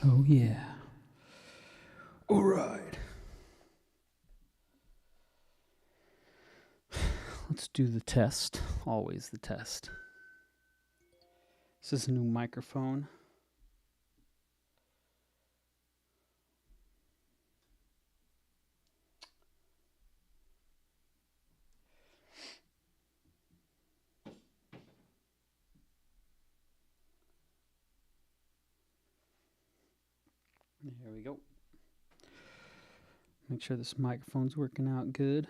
Oh, yeah. All right. Let's do the test. Always the test. This is a new microphone. There we go. Make sure this microphone's working out good.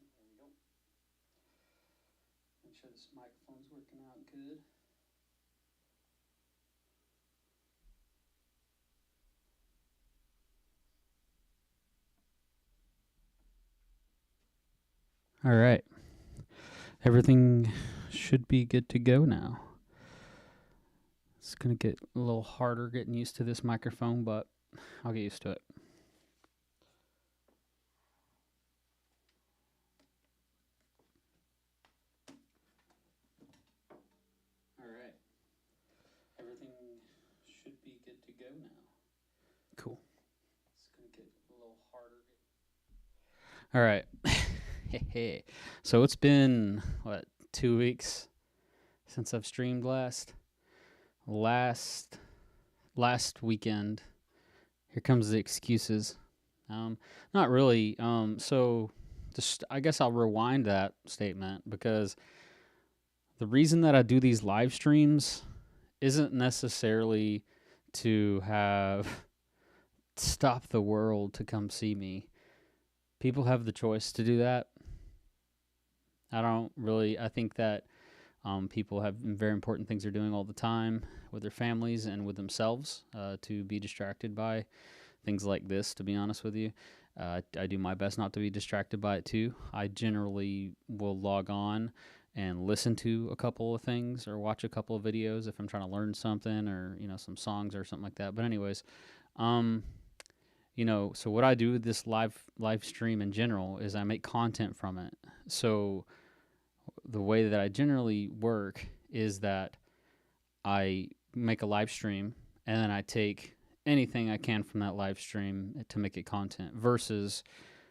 There we go. Make sure this microphone's working out good. All right. Everything should be good to go now. It's going to get a little harder getting used to this microphone, but I'll get used to it. All right. Everything should be good to go now. Cool. It's going to get a little harder. All right. So it's been, 2 weeks since I've streamed last? Last weekend. Here comes the excuses. Not really. So just, I guess I'll rewind that statement, because the reason that I do these live streams isn't necessarily to stop the world to come see me. People have the choice to do that. I think that people have very important things they're doing all the time with their families and with themselves, to be distracted by things like this, to be honest with you. I do my best not to be distracted by it too. I generally will log on and listen to a couple of things or watch a couple of videos if I'm trying to learn something, or, some songs or something like that. But anyways, so what I do with this live stream in general is I make content from it. So the way that I generally work is that I make a live stream and then I take anything I can from that live stream to make it content, versus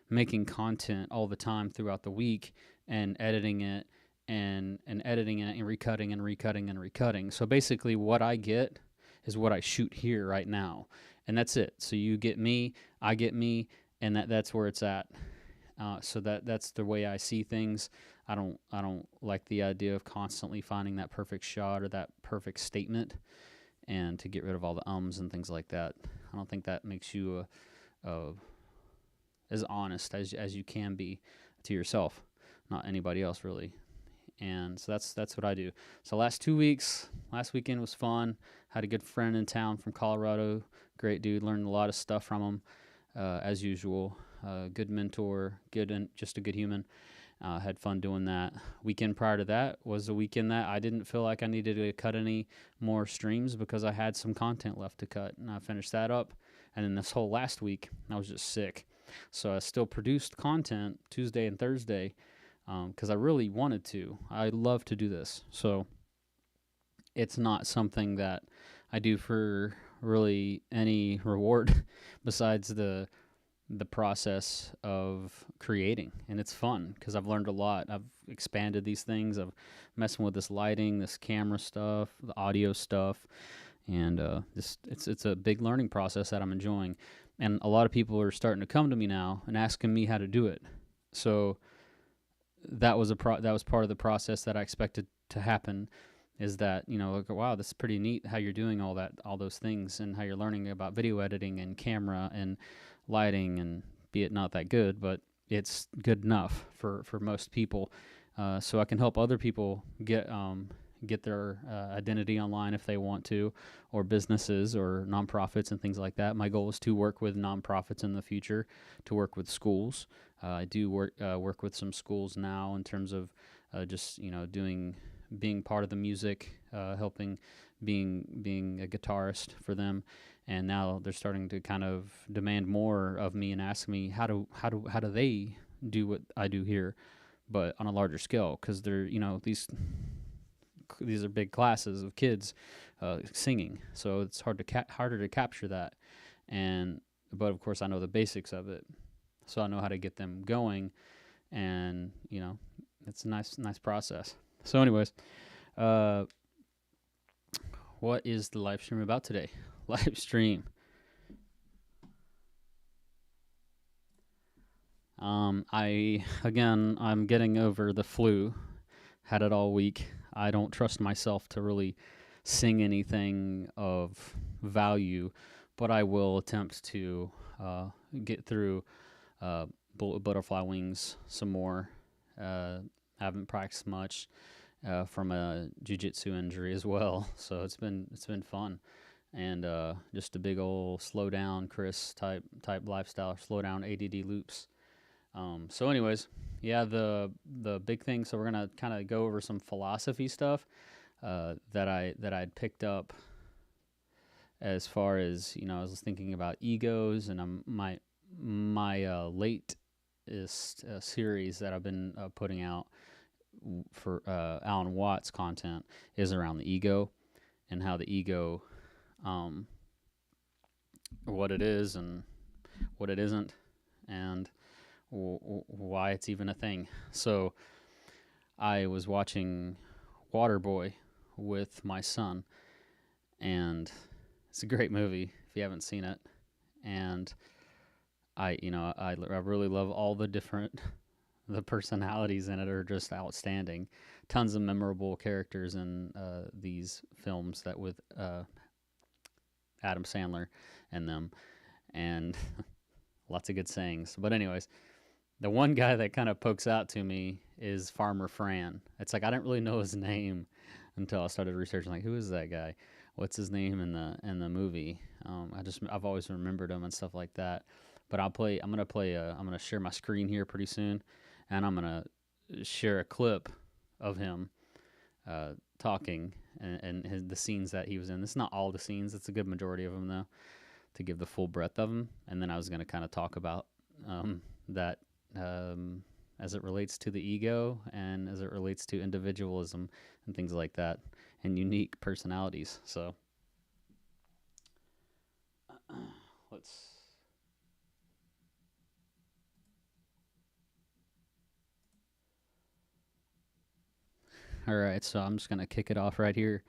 making content all the time throughout the week and editing it and editing it and recutting and recutting and recutting. So basically what I get is what I shoot here right now, and that's it. So you get me, I get me, and that's where it's at. So that's the way I see things. I don't like the idea of constantly finding that perfect shot or that perfect statement, and to get rid of all the ums and things like that. I don't think that makes you as honest as you can be to yourself, not anybody else really. And so that's what I do. So last weekend was fun. Had a good friend in town from Colorado. Great dude. Learned a lot of stuff from him, as usual. Good mentor, just a good human. Had fun doing that. Weekend prior to that was a weekend that I didn't feel like I needed to cut any more streams because I had some content left to cut, and I finished that up. And then this whole last week, I was just sick. So I still produced content Tuesday and Thursday, because I really wanted to. I love to do this. So it's not something that I do for really any reward besides the process of creating. And it's fun because I've learned a lot. I've expanded these things. I've messing with this lighting, this camera stuff, the audio stuff, and it's a big learning process that I'm enjoying. And a lot of people are starting to come to me now and asking me how to do it. So that was part of the process that I expected to happen, is that, like, wow, this is pretty neat how you're doing all those things, and how you're learning about video editing and camera and lighting, and be it not that good, but it's good enough for most people. So I can help other people get their identity online if they want to, or businesses or nonprofits and things like that. My goal is to work with nonprofits in the future, to work with schools. I do work with some schools now in terms of just doing being part of the music, helping being a guitarist for them. And now they're starting to kind of demand more of me and ask me how do they do what I do here, but on a larger scale, because they're, you know, these are big classes of kids singing, so it's harder to capture that. But of course I know the basics of it, so I know how to get them going, and you know, it's a nice process. So anyways, what is the live stream about today? Live stream. I'm getting over the flu. Had it all week. I don't trust myself to really sing anything of value, but I will attempt to get through Butterfly Wings some more. Haven't practiced much from a jiu-jitsu injury as well, so it's been fun. And just a big old slow down Chris type lifestyle, slow down A.D.D loops. So anyways, yeah, the big thing, so we're gonna kind of go over some philosophy stuff that I'd picked up, as far as, you know, I was thinking about egos, and my latest series that I've been putting out for Alan Watts content is around the ego, and how the ego, what it is and what it isn't, and why it's even a thing. So I was watching Waterboy with my son, and it's a great movie if you haven't seen it. And I really love all the personalities in it are just outstanding. Tons of memorable characters in these films that with Adam Sandler and them, and lots of good sayings. But anyways, the one guy that kind of pokes out to me is Farmer Fran. It's like I didn't really know his name until I started researching, like, who is that guy? What's his name in the movie? I've always remembered him and stuff like that. But I'm gonna share my screen here pretty soon, and I'm gonna share a clip of him talking and the scenes that he was in. It's not all the scenes; it's a good majority of them, though, to give the full breadth of them. And then I was gonna kind of talk about that. As it relates to the ego, and as it relates to individualism and things like that, and unique personalities. So all right, so I'm just going to kick it off right here.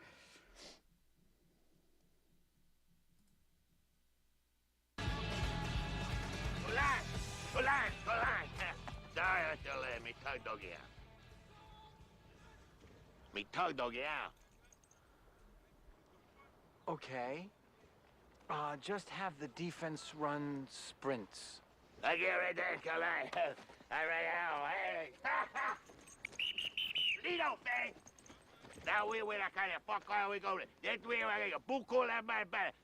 Me tug dog, yeah. Okay. Just have the defense run sprints. I get right there, Kalai. I right out. Hey. Lido, baby. Now we win a kind of fuck all we go. That way I get a book call at my back.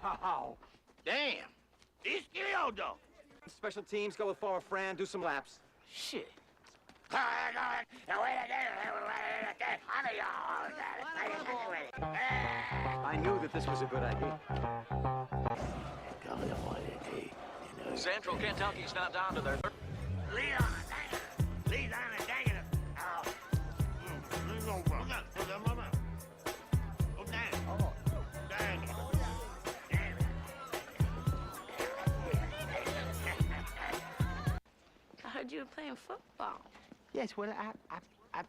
Wow. Damn. He's killed, though. Special teams, go with forward Fran, do some laps. Shit. I knew that this was a good idea. Central Kentucky's not down to their... Lead on and dang it. I heard you were playing football. Yes, well, I...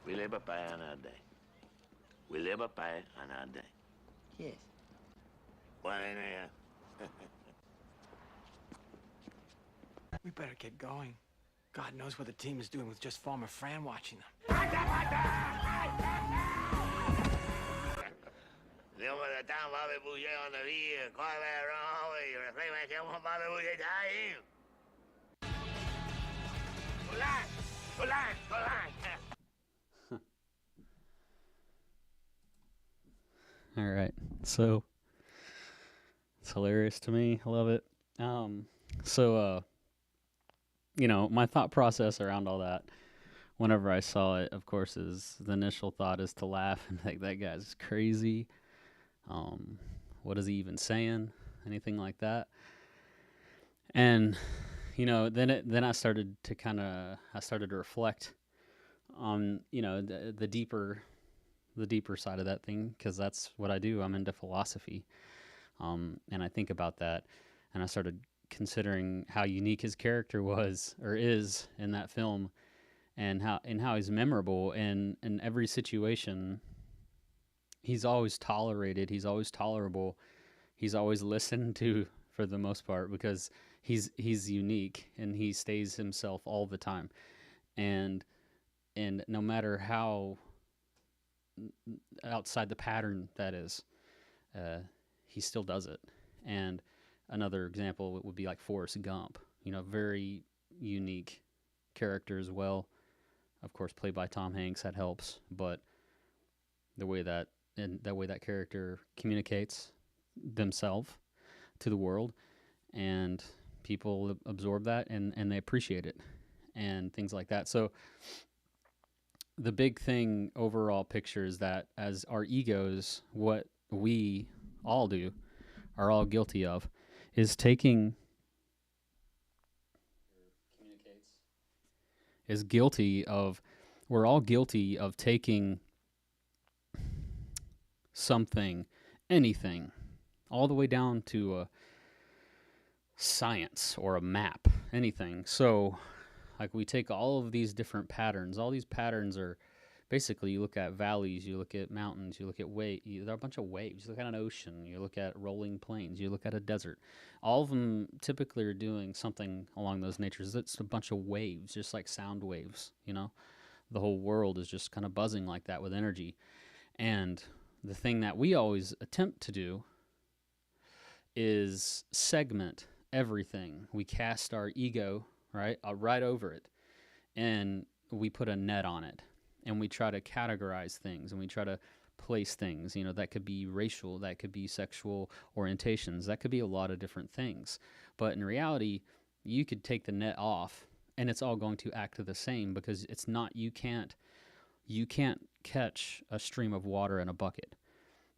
We live up by another day. We live up by another day. Yes. Well, in there. We better get going. God knows what the team is doing with just Farmer Fran watching them. All right, so It's hilarious to me. I love it. So my thought process around all that, whenever I saw it, of course, is the initial thought is to laugh and think that guy's crazy. What is he even saying? Anything like that. And then I started to reflect on the deeper side of that thing, because that's what I do. I'm into philosophy, and I think about that, and I started considering how unique his character was or is in that film, and how he's memorable, and in every situation he's always tolerated, he's always tolerable, he's always listened to for the most part, because he's unique and he stays himself all the time, and no matter how outside the pattern that is, he still does it. And another example would be like Forrest Gump, very unique character as well. Of course, played by Tom Hanks, that helps. But the way that character communicates themselves to the world, and people absorb that, and they appreciate it, and things like that. So the big thing overall picture is that as our egos, what we all do, are all guilty of, is taking we're all guilty of taking something, anything, all the way down to a science or a map, anything. So like we take all of these different patterns. All these patterns are basically, you look at valleys, you look at mountains, you look at there are a bunch of waves. You look at an ocean, you look at rolling plains, you look at a desert. All of them typically are doing something along those natures. It's a bunch of waves, just like sound waves, The whole world is just kind of buzzing like that with energy. And the thing that we always attempt to do is segment everything. We cast our ego right over it, and we put a net on it, and we try to categorize things, and we try to place things. That could be racial, that could be sexual orientations, that could be a lot of different things. But in reality, you could take the net off, and it's all going to act the same, because it's not. You can't catch a stream of water in a bucket.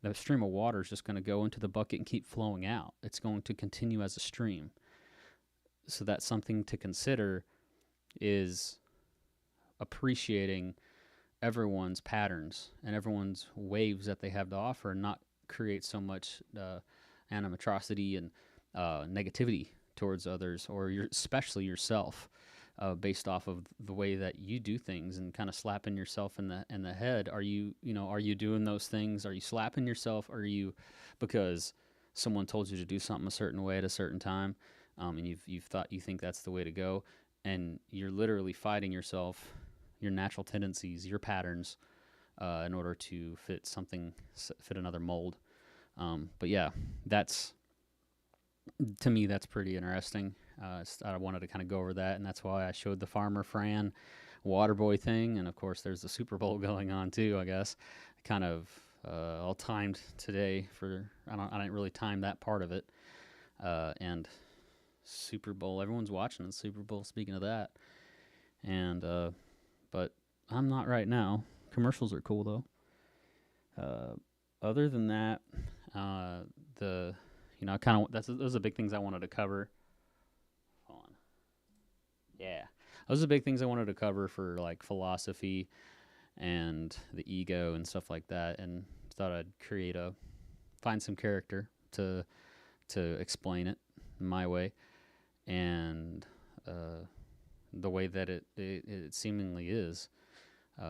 The stream of water is just going to go into the bucket and keep flowing out. It's going to continue as a stream. So that's something to consider, is appreciating everyone's patterns and everyone's waves that they have to offer, and not create so much animosity and negativity towards others, or especially yourself, based off of the way that you do things, and kind of slapping yourself in the head. Are you doing those things? Are you slapping yourself? Or are you, because someone told you to do something a certain way at a certain time, and you think that's the way to go, and you're literally fighting yourself, your natural tendencies, your patterns, in order to fit another mold. But yeah, to me, that's pretty interesting. I wanted to kind of go over that, and that's why I showed the Farmer Fran Waterboy thing, and of course there's the Super Bowl going on too, I guess. Kind of all timed today I didn't really time that part of it. And Super Bowl, everyone's watching the Super Bowl, speaking of that. And but I'm not right now. Commercials are cool though. Other than that, those are big things I wanted to cover. Hold on. Yeah. Those are big things I wanted to cover for like philosophy and the ego and stuff like that, and thought I'd find some character to explain it my way, and the way that it seemingly is.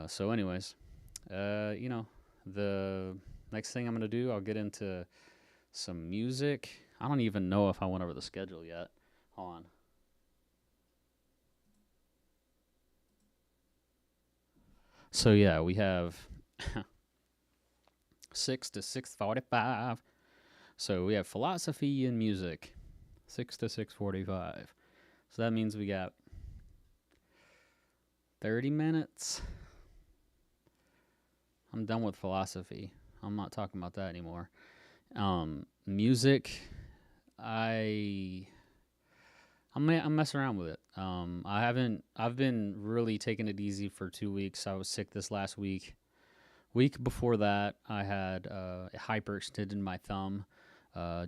So anyways, the next thing I'm going to do, I'll get into some music. I don't even know if I went over the schedule yet. Hold on. So yeah, we have 6 to 6:45. So we have philosophy and music, 6 to 6:45. So that means we got 30 minutes. I'm done with philosophy. I'm not talking about that anymore. Music, I'm messing around with it. I've been really taking it easy for 2 weeks. I was sick this last week. Week before that, I had hyperextended my thumb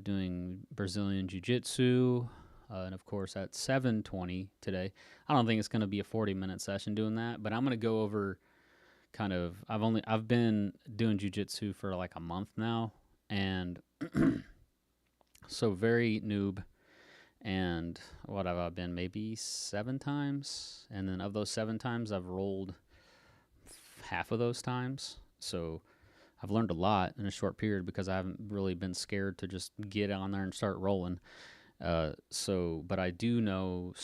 doing Brazilian Jiu-Jitsu. And of course, at 7:20 today, I don't think it's going to be a 40-minute session doing that, but I'm going to go over kind of, I've been doing Jiu-Jitsu for like a month now, and so very noob. And what have I been? Maybe 7 times, and then of those 7 times, I've rolled half of those times. So I've learned a lot in a short period because I haven't really been scared to just get on there and start rolling. But I do know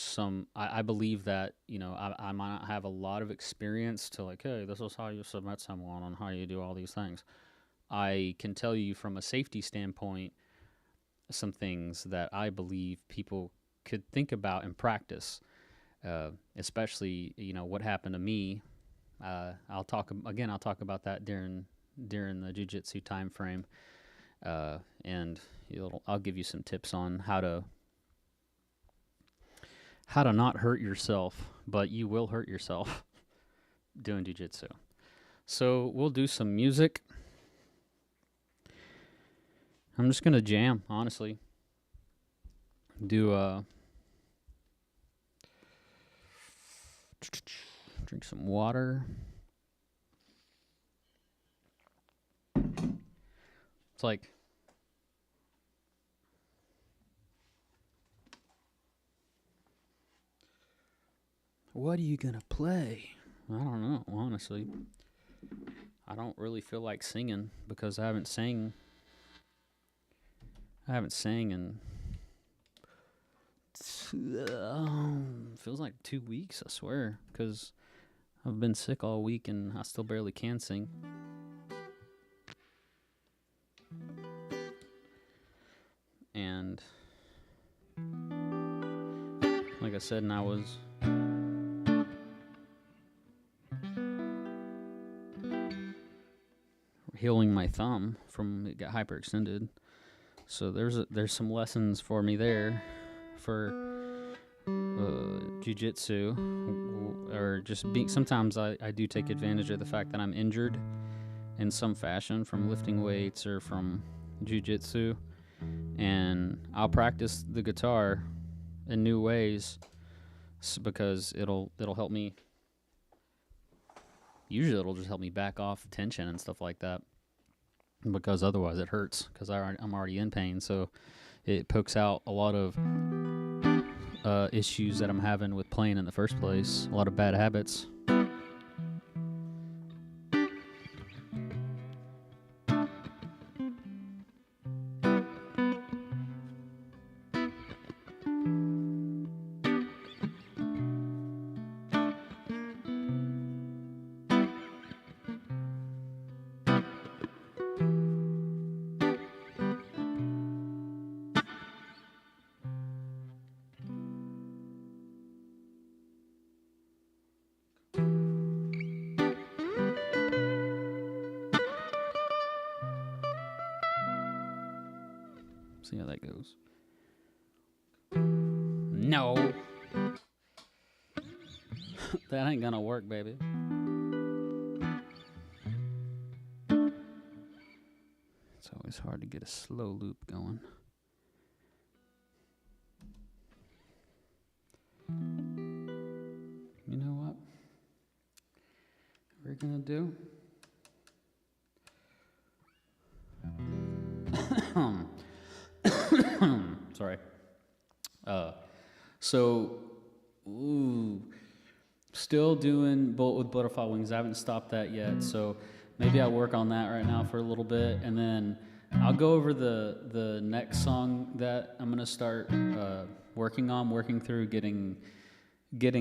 I believe that, I might not have a lot of experience to like, hey, this is how you submit someone and how you do all these things. I can tell you from a safety standpoint some things that I believe people could think about and practice, especially, what happened to me. I'll talk about that during the jiu-jitsu time frame, and I'll give you some tips on how to not hurt yourself, but you will hurt yourself doing jiu-jitsu. So we'll do some music. I'm just gonna jam, honestly. Drink some water. It's like, what are you gonna play? I don't know, honestly. I don't really feel like singing because I haven't sang in feels like 2 weeks, I swear, because I've been sick all week and I still barely can sing. And like I said, and I was healing my thumb from it got hyperextended. So there's some lessons for me there for jiu-jitsu, or just being. Sometimes I do take advantage of the fact that I'm injured in some fashion from lifting weights or from jiu-jitsu, and I'll practice the guitar in new ways because it'll help me. Usually it'll just help me back off tension and stuff like that, because otherwise it hurts because I'm already in pain. So it pokes out a lot of issues that I'm having with playing in the first place, a lot of bad habits. See how that goes. No. That ain't gonna work, baby. It's always hard to get a slow loop going. You know what we're gonna do? Sorry. Still doing Bolt with Butterfly Wings. I haven't stopped that yet, so maybe I'll work on that right now for a little bit, and then I'll go over the next song that I'm gonna start working through, getting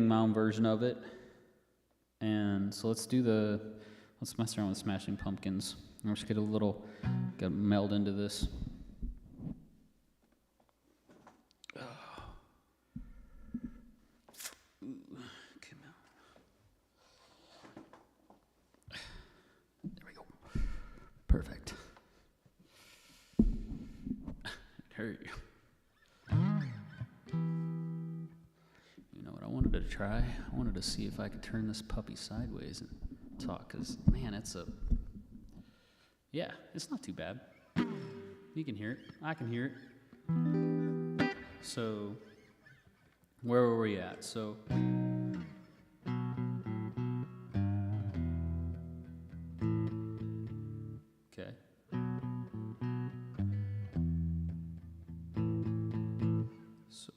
my own version of it. And so let's mess around with Smashing Pumpkins. I'll just gotta meld into this. Perfect. Hurt you. it a try. I wanted to see if I could turn this puppy sideways and talk, because, man, it's not too bad. You can hear it. I can hear it. So, where were we at? So, okay. So,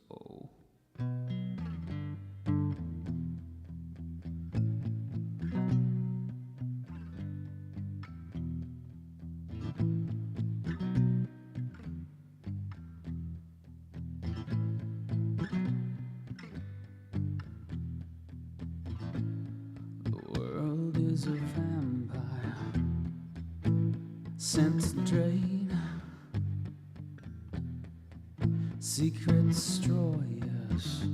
the world is a vampire, sent to drain, secret destroyers,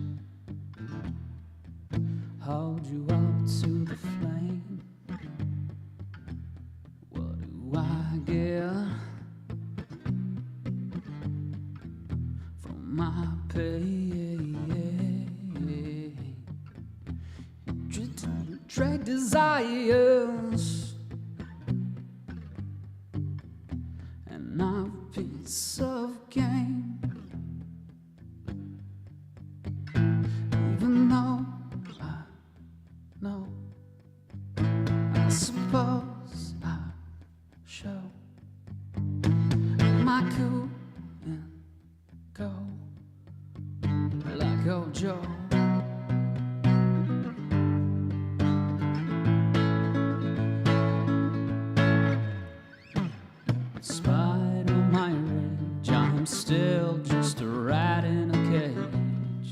hold you up to the flame. What do I get from my pay? Trade desires and not a piece of game. Even though I know, I suppose I show my cool and go like old Joe. Despite all my rage, I'm still just a rat in a cage.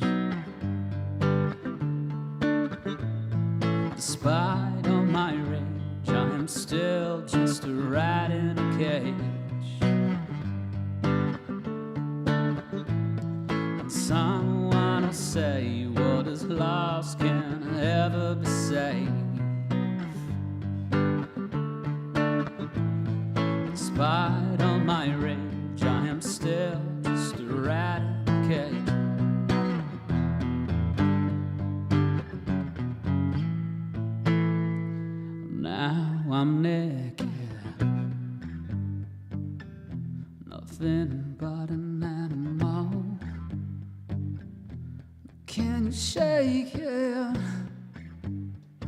Despite all my rage, I am still just a rat in a cage. And someone will say, what is lost can ever be saved. Despite all my rage, I am still just a rat in a cage. Now I'm naked, nothing but an animal. Can you shake it for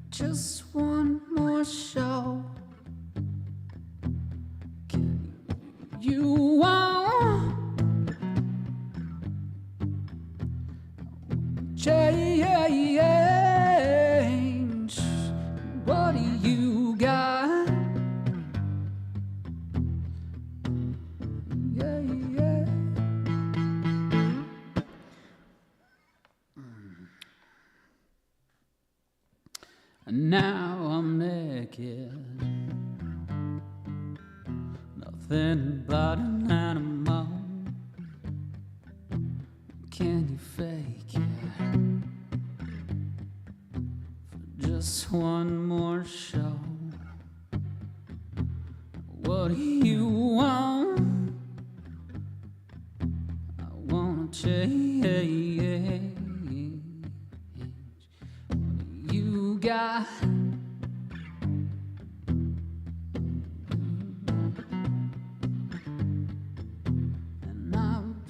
just one more show? You want change? What do you got? Yeah, yeah. And now I'm naked, nothing but an animal. Can you fake it for just one more show? What do you want? I wanna change. What do you got?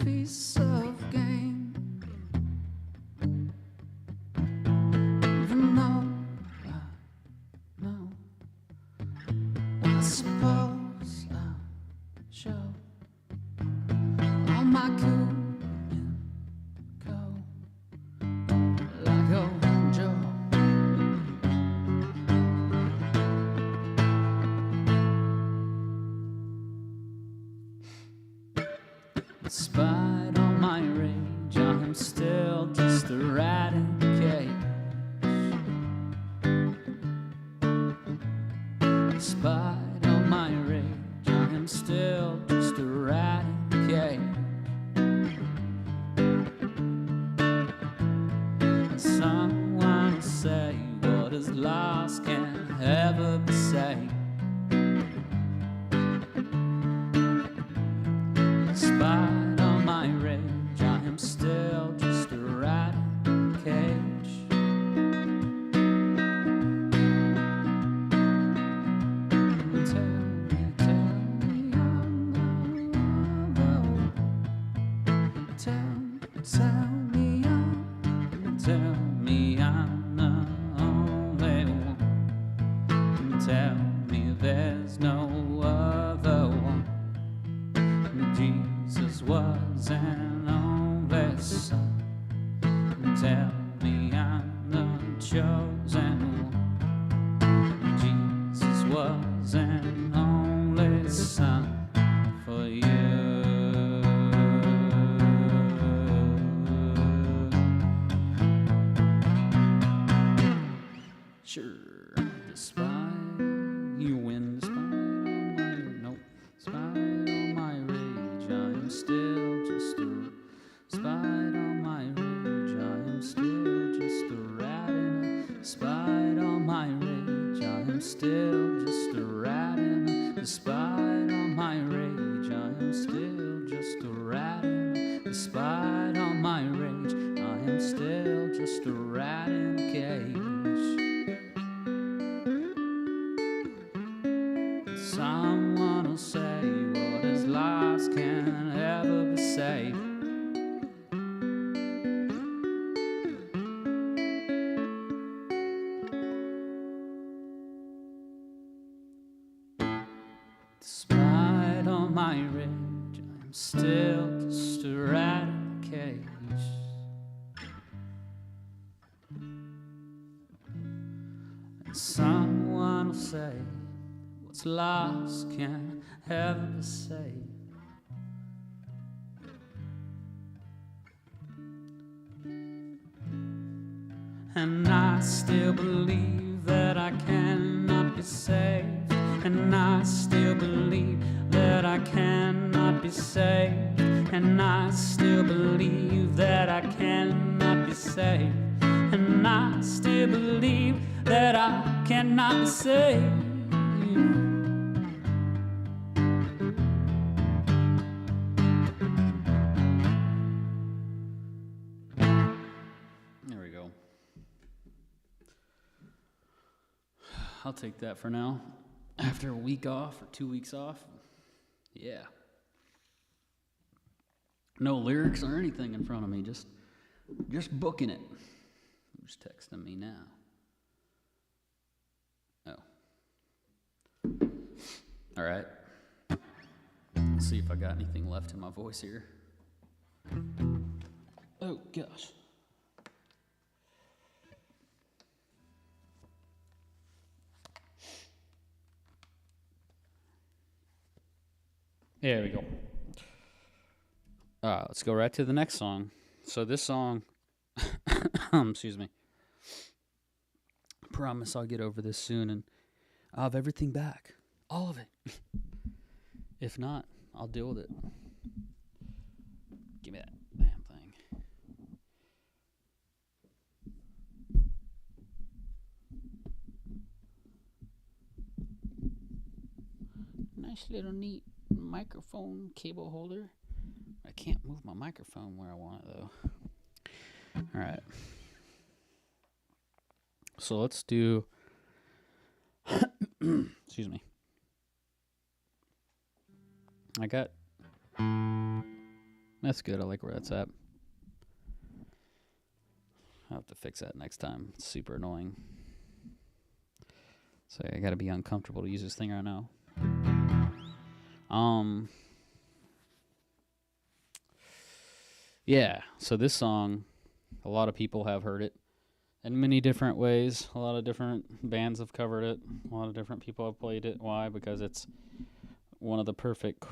Piece of game. Even though I know, I suppose I'll show all my cool and go like old Joe. Despite all my rage, I am still just a rat in a cage. Despite all my rage, I am still just a rat in a cage. Someone will say, what is lost can ever be saved. Despite all my rage, I am still just a rat in a Tell me I'm the only one. Tell me there's no other one. Jesus was an only son. Tell me I'm the chosen one. Jesus was an only son for you. Sure, despite you win, despite all my despite all my rage, I am still just a. Despite all my rage, I am still just a rat in a. Despite all my rage, I am still just a rat in a. Despite all my rage, I am still just a rat in a. Despite all my rage, I am still just a rat in a cage. Someone will say what is lost can't ever be saved. Despite all my rage, I'm still just a rat in a cage. And someone will say what's lost can't ever be saved. And I still believe that I cannot be saved. And I still believe that I cannot be saved. And I still believe that I cannot be saved. And I still believe that I cannot be saved. There we go. I'll take that for now. After a week off or 2 weeks off. Yeah. No lyrics or anything in front of me, just booking it. Who's texting me now? Oh. All right. Let's see if I got anything left in my voice here. Oh, gosh. There we go. Let's go right to the next song. So this song, excuse me. I promise I'll get over this soon and I'll have everything back. All of it. If not, I'll deal with it. Give me that damn thing. Nice little neat microphone cable holder. I can't move my microphone where I want it though. All right. So let's do excuse me. I got that's good. I like where that's at. I'll have to fix that next time. It's super annoying. So I gotta be uncomfortable to use this thing right now. Yeah, so this song, a lot of people have heard it in many different ways. A lot of different bands have covered it. A lot of different people have played it. Why? Because it's one of the perfect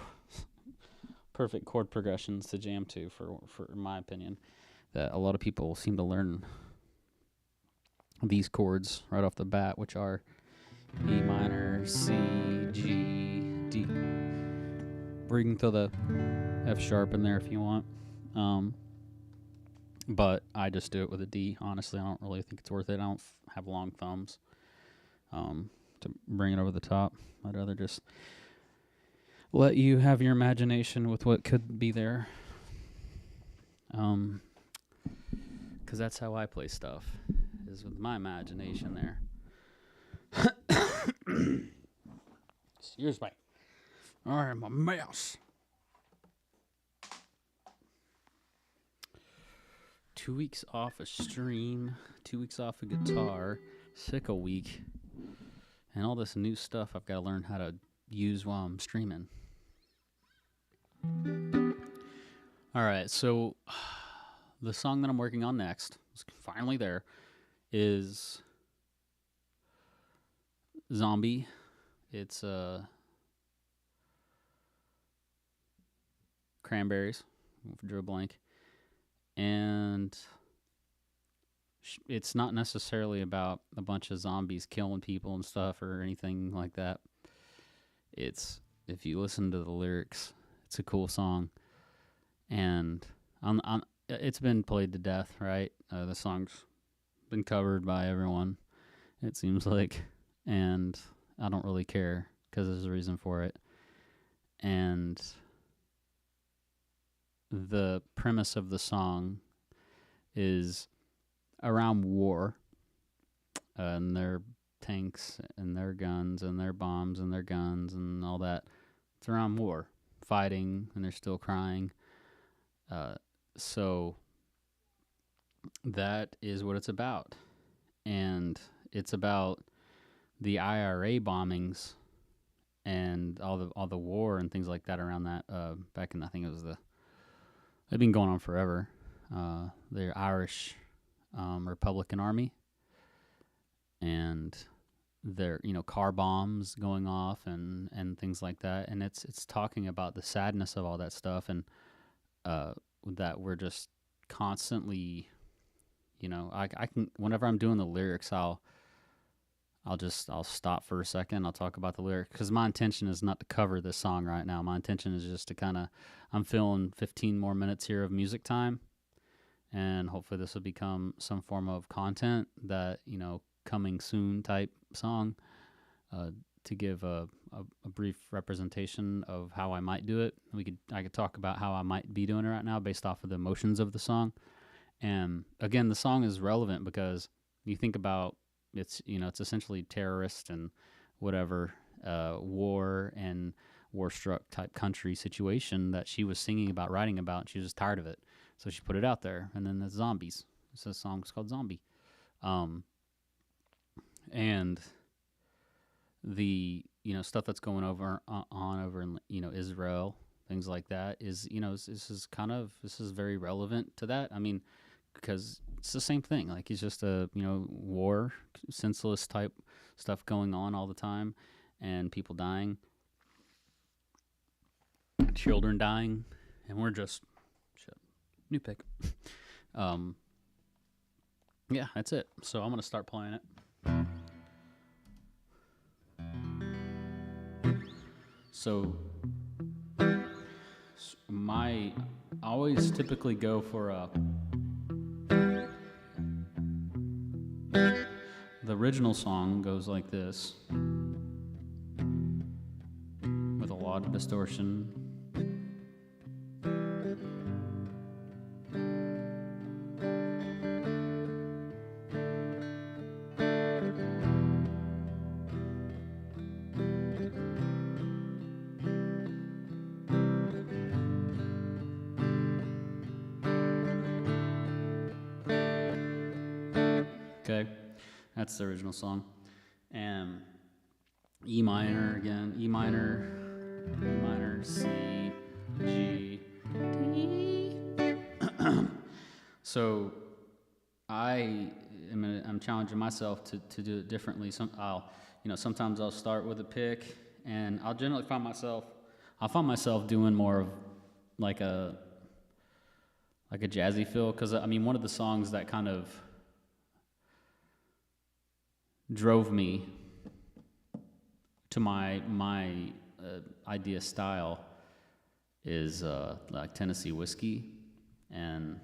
chord progressions to jam to, for in my opinion, that a lot of people seem to learn these chords right off the bat, which are E minor, C, G, D. Or you can throw the F sharp in there if you want. But I just do it with a D. Honestly, I don't really think it's worth it. I don't have long thumbs to bring it over the top. I'd rather just let you have your imagination with what could be there. 'Cause that's how I play stuff, is with my imagination there. Excuse me. I am a mess. 2 weeks off a stream, 2 weeks off a guitar, sick a week, and all this new stuff I've got to learn how to use while I'm streaming. All right, so the song that I'm working on next, is finally there, is Zombie. It's Cranberries, drew a blank. And it's not necessarily about a bunch of zombies killing people and stuff or anything like that. It's, if you listen to the lyrics, it's a cool song. And it's been played to death, right? The song's been covered by everyone, it seems like. And I don't really care because there's a reason for it. And the premise of the song is around war and their tanks and their guns and their bombs and their guns and all that. It's around war, fighting, and they're still crying. So that is what it's about. And it's about the IRA bombings and all the war and things like that around that. Back in, I think it was they've been going on forever. The Irish Republican Army, and their car bombs going off and things like that. And it's talking about the sadness of all that stuff, and that we're just constantly, I can, whenever I'm doing the lyrics, I'll stop for a second. I'll talk about the lyrics because my intention is not to cover this song right now. My intention is just to I'm feeling 15 more minutes here of music time, and hopefully this will become some form of content that, coming soon type song, to give a brief representation of how I might do it. I could talk about how I might be doing it right now based off of the emotions of the song. And again, the song is relevant because you think about, it's essentially terrorist and whatever, war and war-struck type country situation that she was singing about, writing about, and she was just tired of it. So she put it out there. And then the zombies. So the song's called Zombie. And the, stuff that's going on over in, Israel, things like that is, this is very relevant to that. I mean, because it's the same thing. Like, it's just a, war, senseless type stuff going on all the time, and people dying, children dying, and we're just, new pick. Yeah, that's it. So I'm going to start playing it. So I always typically go for the original song goes like this, with a lot of distortion. Okay, that's the original song. And E minor again, E minor, C, G, D. So I'm challenging myself to do it differently. Sometimes I'll start with a pick, and I'll generally find myself doing more of like a jazzy feel, because one of the songs that kind of drove me to my idea style is like Tennessee Whiskey, and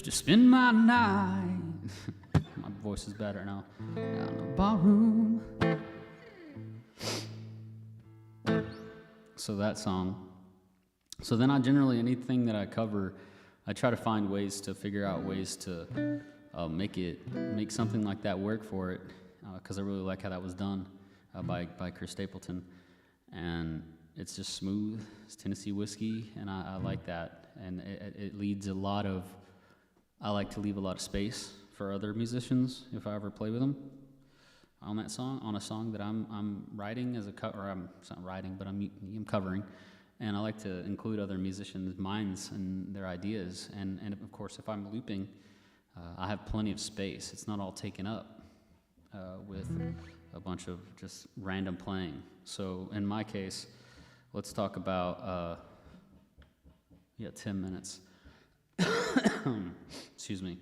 used to spend my night, my voice is better now, in a barroom, So that song. So then I generally, anything that I cover, I try to find ways to figure out ways to make something like that work for it, because I really like how that was done by Chris Stapleton, and it's just smooth. It's Tennessee whiskey, and I like that, and it leads a lot of. I like to leave a lot of space for other musicians if I ever play with them on that song, on a song that I'm writing as a cover. I'm not writing, but I'm covering. And I like to include other musicians' minds and their ideas. And of course, if I'm looping, I have plenty of space. It's not all taken up with a bunch of just random playing. So in my case, let's talk about, 10 minutes. Excuse me.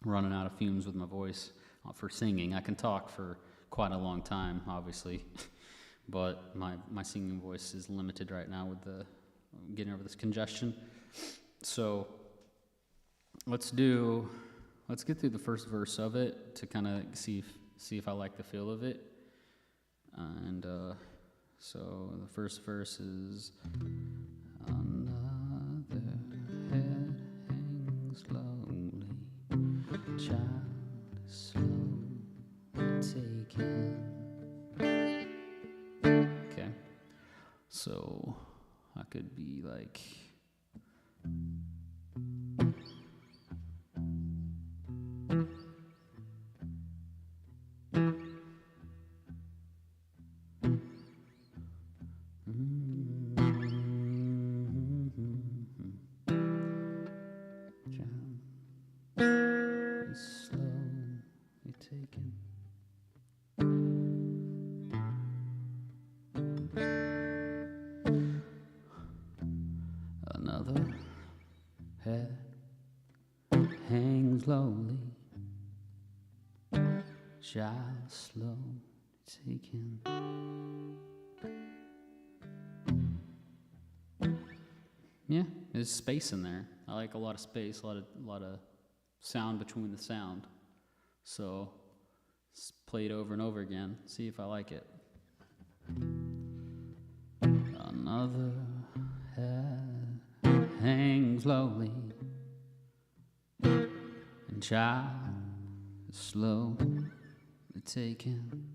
Running out of fumes with my voice for singing. I can talk for quite a long time, obviously. But my singing voice is limited right now with getting over this congestion. So let's get through the first verse of it to kind of see if I like the feel of it. And so the first verse is, another head hangs slowly, child is slowly taken. So I could be like, slowly taken. Another head hangs lowly, child slow taken. Yeah, there's space in there. I like a lot of space, a lot of sound between the sound. So play it over and over again. See if I like it. Another head hangs lowly, and child is slowly taken.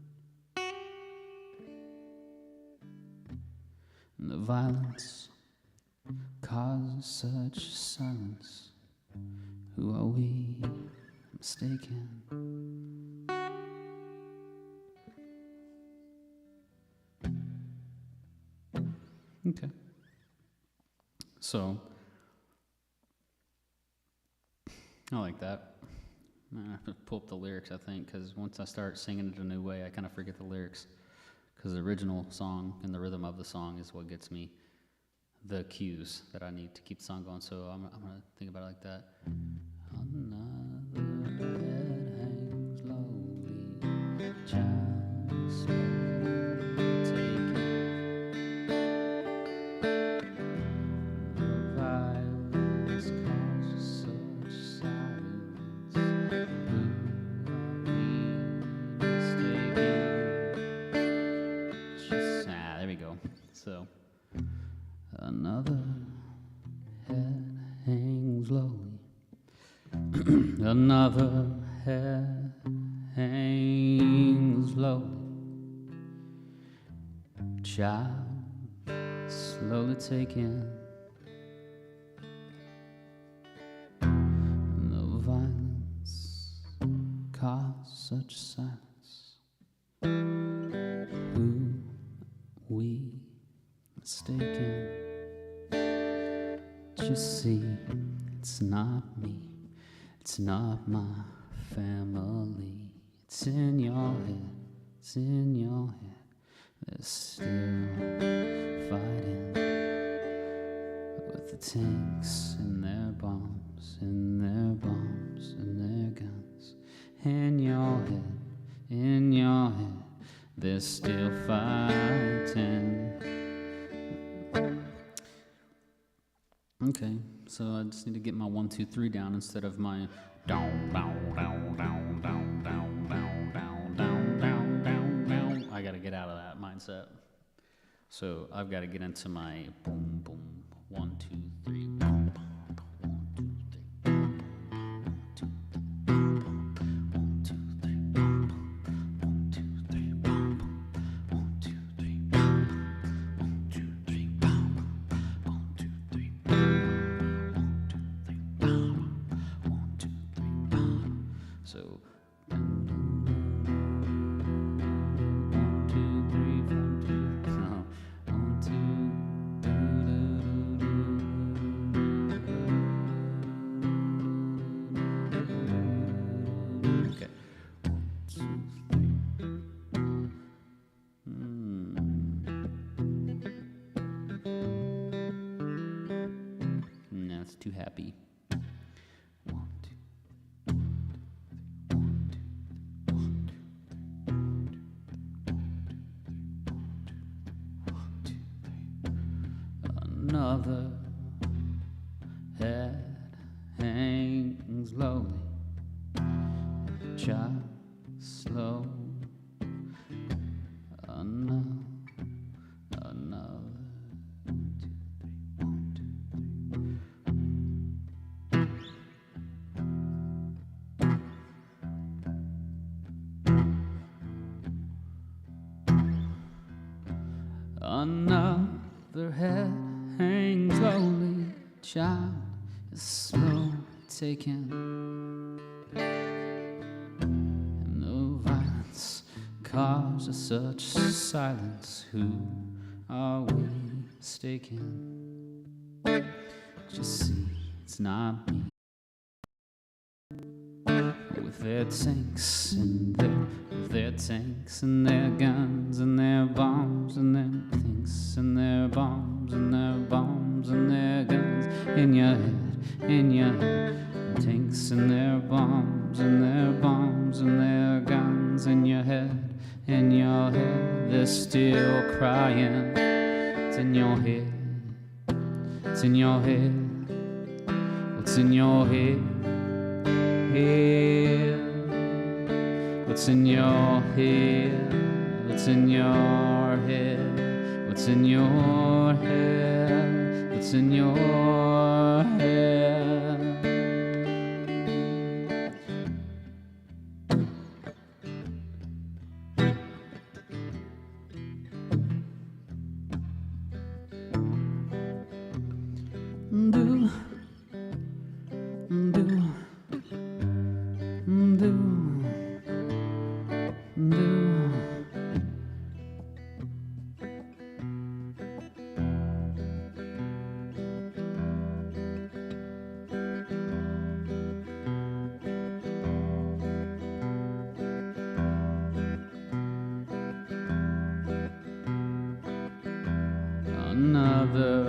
And the violence causes such silence. Who are we mistaken? Okay. So, I like that. I have to pull up the lyrics, I think, because once I start singing it a new way, I kind of forget the lyrics. Because the original song and the rhythm of the song is what gets me the cues that I need to keep the song going. So I'm going to think about it like that. Another head hangs lowly, child slowly taken. The violence causes such silence. Who are we mistaken? There we go. So, another head hangs lowly. Another head hangs lowly. Child slowly taken. No violence caused such silence. Who we mistaken? Just see, it's not me. It's not my family. It's in your head. It's in your head. They're still fighting with the tanks and their bombs and their bombs and their guns. In your head, in your head, they're still fighting. Okay, so I just need to get my 1, 2, 3 down instead of my down, down, down, down, down, down, down, down, down, down, down, down. I gotta get out of that mindset. So I've got to get into my boom, boom, 1, 2, 3, boom, boom, 1, 2, 3, boom, boom, 1, 2, 3, boom, 1, 2, 3, boom, 1, 2, 3, boom, 1, 2, 3, boom, 1, 2, 3, boom, 1, 2, 3, boom. So. 1, 2, 3, 1, 2. 1, 2. Okay. 1, 2, 3. No, it's too happy. 1, 2. Another head hangs lowly, just slow. Another. 1, 2, 3, 1, 2, 3. Another head hangs lowly, child is slow taken, and the violence causes such silence. Who are we mistaken? Just see, it's not me. With their tanks and their tanks and their guns and their bombs and their tanks and their bombs and their bombs and their guns in your head, tanks and their bombs and their bombs and their guns in your head, they're still crying. It's in your head, it's in your head, what's in your head? What's in your head? What's in your head? What's in your head? What's in your head? Do. Another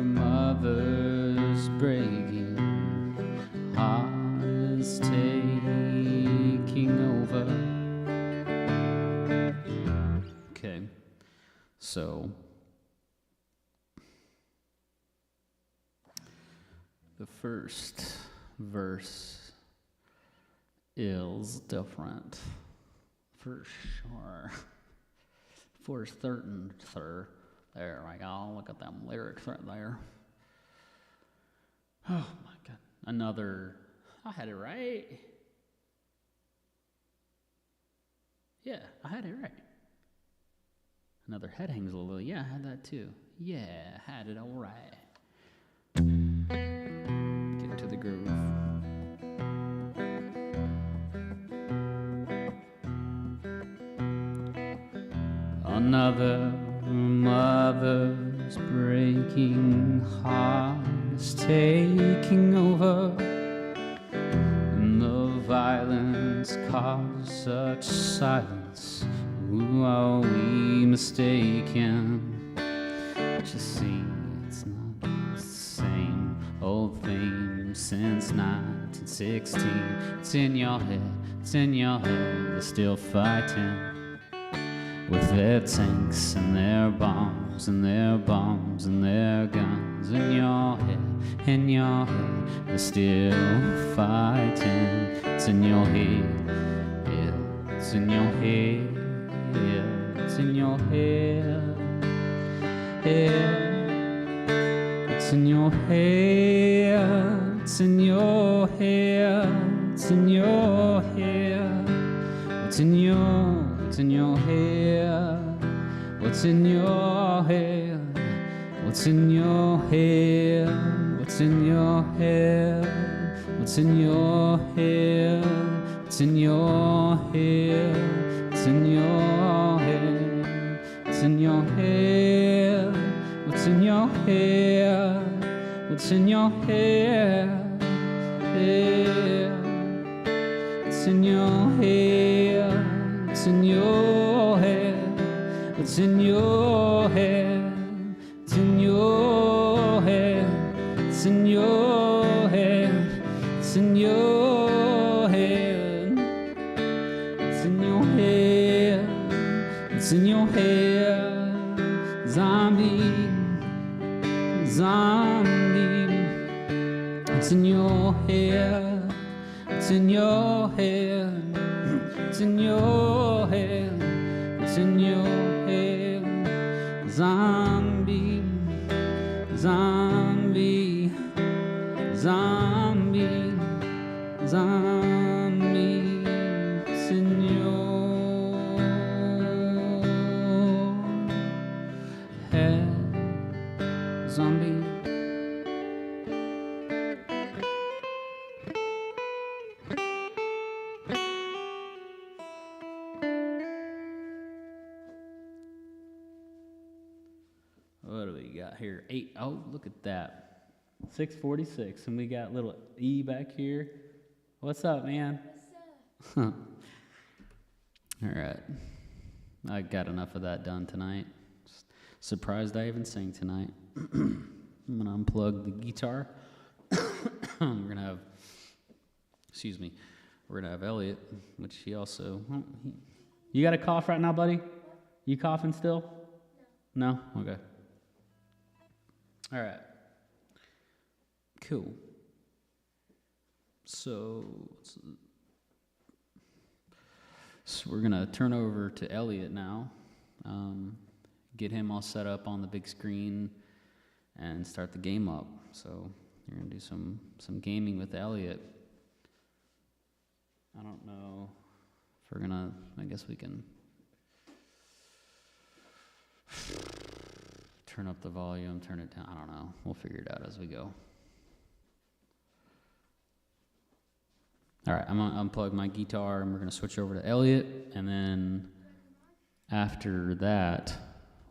mother's breaking, heart is taking over. Okay, so the first verse is different, for sure. For certain, sir. There we go. Look at them lyrics right there. Oh my God. Another. I had it right. Yeah, I had it right. Another head hangs a little. Yeah, I had that too. Yeah, I had it all right. Get to the groove. Another mother's breaking heart is taking over, and the violence causes such silence. Who are we mistaken? Just see, it's not the same old theme since 1916. It's in your head, it's in your head. They're still fighting with their tanks and their bombs and their bombs and their guns in your head, they're still fighting. It's in your head, yeah, it's in your head, yeah, it's in your head. hair? What's in your hair? What's in your hair? What's in your hair? What's in your hair? What's in your hair? What's in your hair? What's in your hair? What's in your hair? What's in your hair? What's in your hair? What's in your hair? What's in your hair? What's in your hair? Hair. What's in your hair? What's in your hair? What's in your hair? What's in your hair? What's in your hair? What's in your hair? What's in your hair? What's in your hair? Zombie, zombie. What's in your hair? What's in your hair? What's in your hair? What's in your hair? Zombie, zombie, zombie, zombie. What's in your hair? Zombie. What do we got here? 8. Oh, look at that. 6:46, and we got little E back here. What's up, man? What's up? All right. I got enough of that done tonight. Surprised I even sang tonight. I'm going to unplug the guitar. We're going to have, excuse me, we're going to have Elliot, which he also, you got a cough right now, buddy? You coughing still? No? Okay. All right. Cool. So we're going to turn over to Elliot now, get him all set up on the big screen, and start the game up. So you're going to do some gaming with Elliot. I don't know if we're going to, I guess we can turn up the volume, turn it down. I don't know. We'll figure it out as we go. All right, I'm going to unplug my guitar, and we're going to switch over to Elliot. And then after that,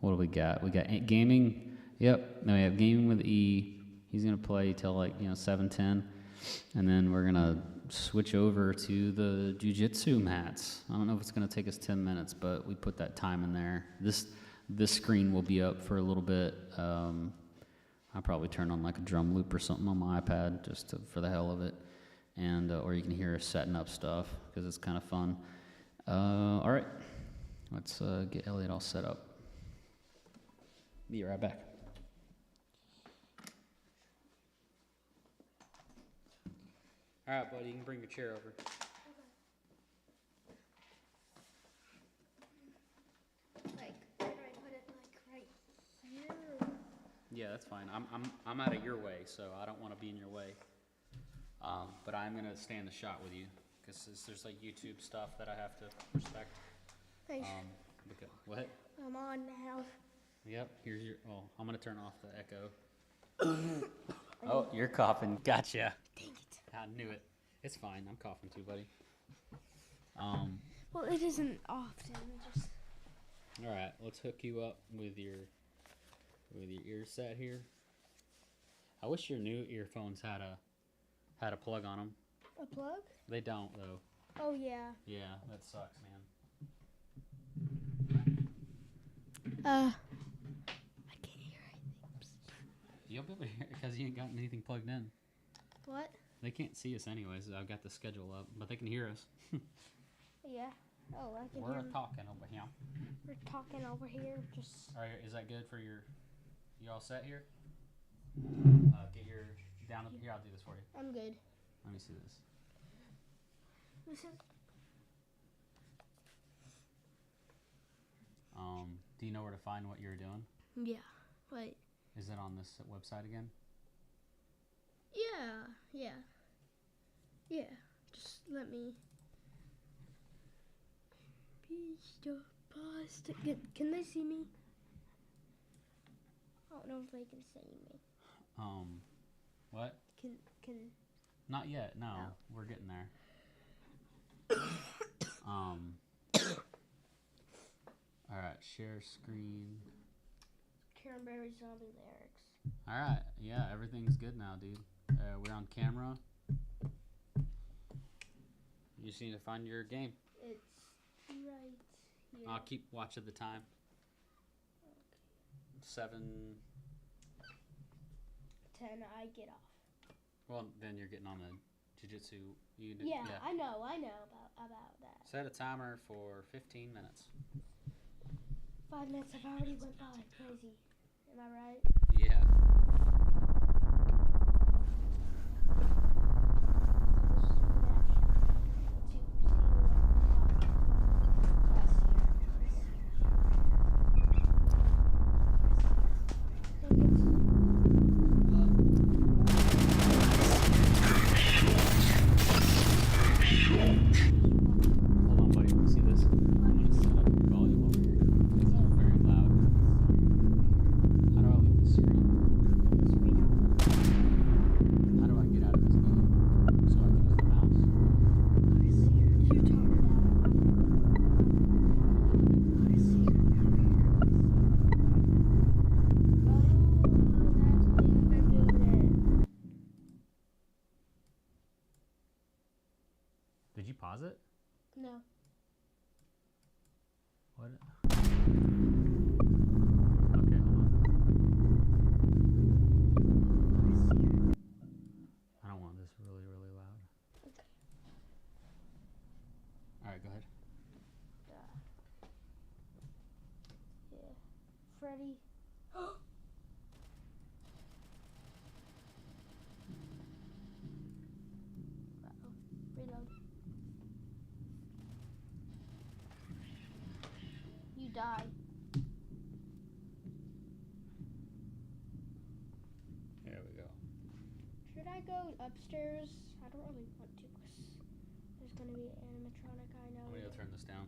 what do we got? We got gaming. Yep. Then we have gaming with E. He's going to play till 7:10. And then we're going to switch over to the jiu-jitsu mats. I don't know if it's going to take us 10 minutes, but we put that time in there. This screen will be up for a little bit. I'll probably turn on like a drum loop or something on my iPad just for the hell of it. And or you can hear us setting up stuff because it's kind of fun. All right, let's get Elliot all set up. Be right back. All right, buddy, you can bring your chair over. Like, where do I put it? Like right here? Yeah, that's fine. I'm out of your way, so I don't want to be in your way. But I'm gonna stay in the shot with you because there's like YouTube stuff that I have to respect. Hey, What? I'm on now. Yep. Here's your. Oh, I'm gonna turn off the echo. Oh, you're coughing. Gotcha. Dang it. I knew it. It's fine. I'm coughing too, buddy. Well, it isn't often. Just. All right. Let's hook you up with your ear set here. I wish your new earphones had a plug on them. A plug? They don't though. Oh yeah. Yeah, that sucks, man. I can't hear anything. You'll be able to hear it because you ain't got anything plugged in. What? They can't see us anyways. I've got the schedule up, but they can hear us. Yeah. Oh, I can We're hear. talking over here. We're talking over here. Just. All right, is that good for your? You all set here? Get your down up here. I'll do this for you. I'm good. Let me see this. Listen. Do you know where to find what you're doing? Yeah. Wait. Is it on this website again? Yeah. Just let me. Can they see me? I don't know if they can see me. What? Can. Not yet. No, Oh. we're getting there. All right, share screen. Cranberry zombie lyrics. All right, yeah, everything's good now, dude. We're on camera. You just need to find your game. It's right here. I'll keep watch of the time. Okay. 7. 10. I get off. Well, then you're getting on the jiu-jitsu. Yeah, I know about that. Set a timer for 15 minutes. 5 minutes have already went by. Crazy. Am I right? Yeah. Hold on, buddy. See this? I'm gonna set up your volume over here. It's very loud. How do I leave the screen? How do I get out of this game so I can use the mouse? Did you pause it? No. What? Okay, hold on. I don't want this really, really loud. Okay. Alright, go ahead. Yeah. Freddy. Reload. You die. There we go. Should I go upstairs? I don't really want to because there's going to be an animatronic, I know. I'm gonna go turn this down.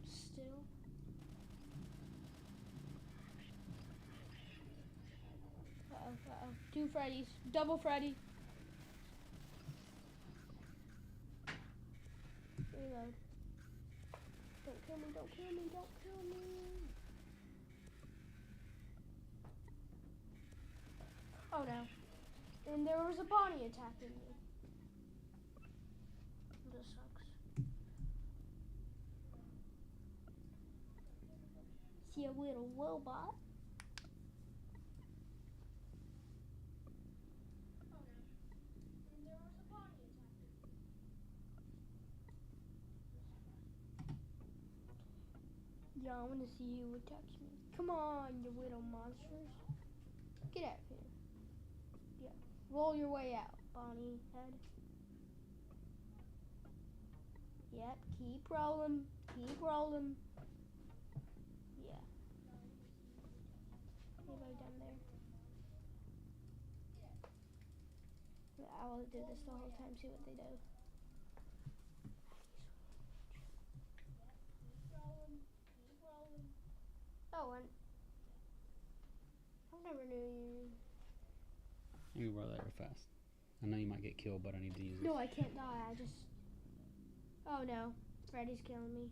Still. Uh-oh. 2 Freddys. Double Freddy. Reload. Don't kill me, don't kill me, don't kill me. Oh no. And there was a Bonnie attacking me. This sucks. See a little robot. Yeah, I want to see you attack me. Come on, you little monsters. Get out of here. Yeah. Roll your way out, Bonnie head. Yep, keep rolling. Keep rolling. Yeah. Anybody down there? I will do this the whole time, see what they do. Oh, and I never knew you. Let me roll that real fast. I know you might get killed, but I need to use it. No, I can't die. I just. Oh no, Freddy's killing me.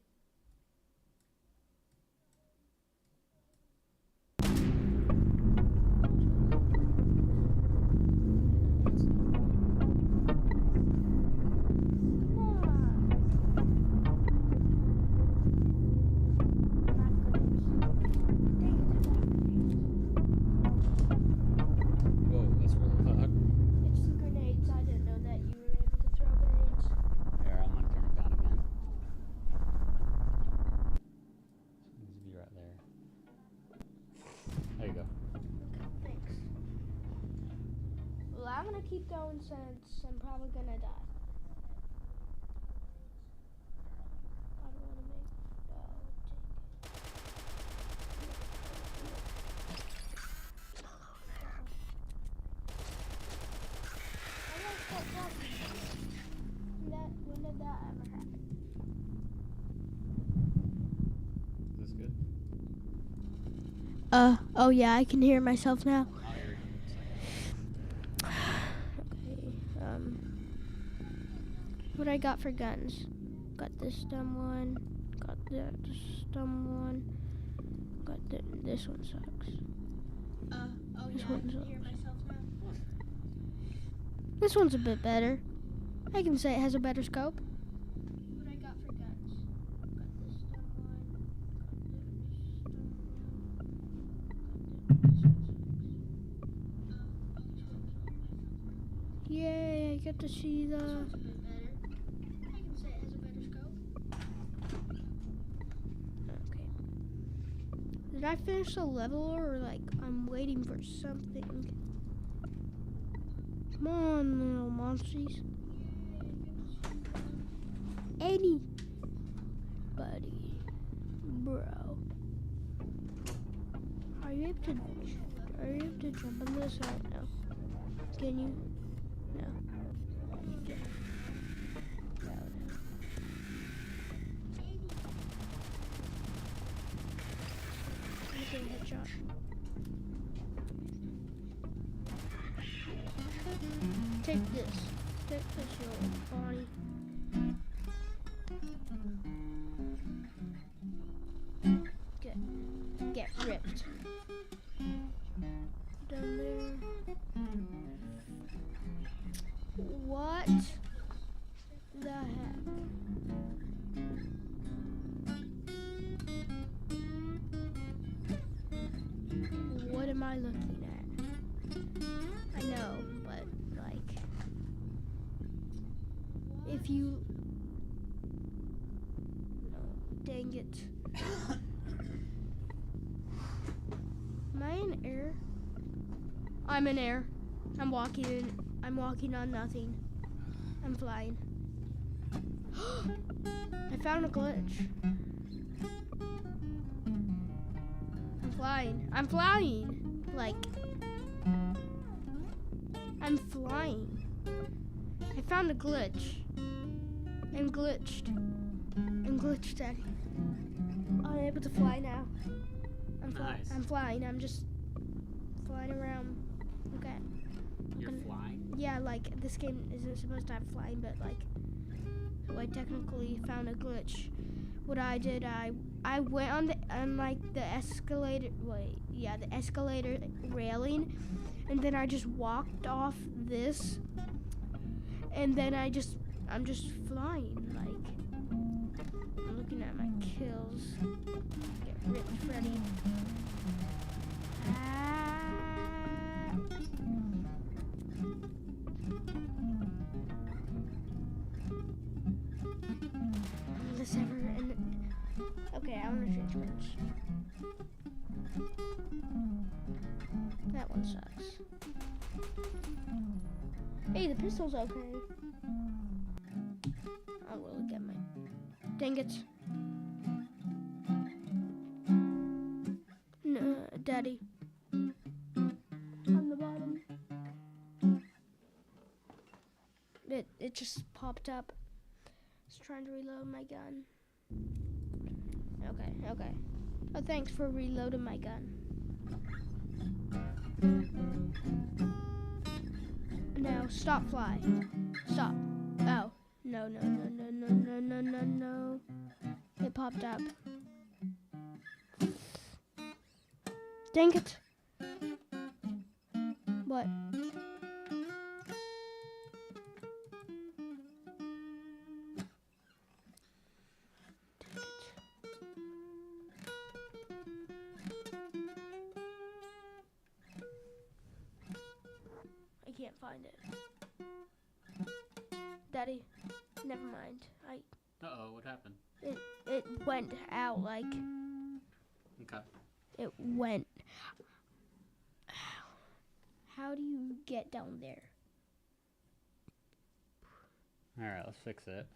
Whoa, that's really loud. It's the grenades. I didn't know that you were able to throw grenades. Here, I'm gonna turn it down again. It needs to be right there. There you go. Thanks. Well, I'm gonna keep going since I'm probably gonna die. I don't wanna make. Oh, Oh yeah, I can hear myself now. I'll hear you in a second. Okay, what I got for guns? Got this dumb one. Got this dumb one. Got this one sucks. Oh This yeah, one I can sucks. hear myself now. This one's a bit better. I can say it has a better scope. What I got for guns? Got this dumb one. Yay, I get to see the... This one's a bit better. I can say it has a better scope. Okay. Did I finish the level or like I'm waiting for something? Come on, little monsters. Anybody, bro. Are you able to jump on this? I don't know. Can you? No. Okay. No. Okay, headshot. Take this. Take this, little body. Get ripped. Down there. What the heck? What am I looking at? I know, but like, if you, no, dang it. Am I in air? I'm in air. I'm walking on nothing. I'm flying. I found a glitch. I'm flying. Like, I'm flying. I found a glitch. I'm glitched. Daddy. I'm able to fly now. Nice. I'm flying. I'm just flying around. Okay. You're flying? Yeah, like this game isn't supposed to have flying, but like, so I technically found a glitch. What I did, I went on like the escalator. The escalator railing, and then I just walked off this, and then I'm just flying. Like, I'm looking at my kills. Get ripped, Freddy. This ever and okay, I want to change words. That one sucks. Hey, the pistol's okay. I will get my. Dang it. No, Daddy. On the bottom. It just popped up. Just trying to reload my gun. Okay. Oh, thanks for reloading my gun. No, stop fly. Stop. Oh. No. It popped up. Dang it. What? I can't find it. Daddy, never mind. Uh-oh, what happened? It went out like Okay. it went. How do you get down there? Alright, let's fix it.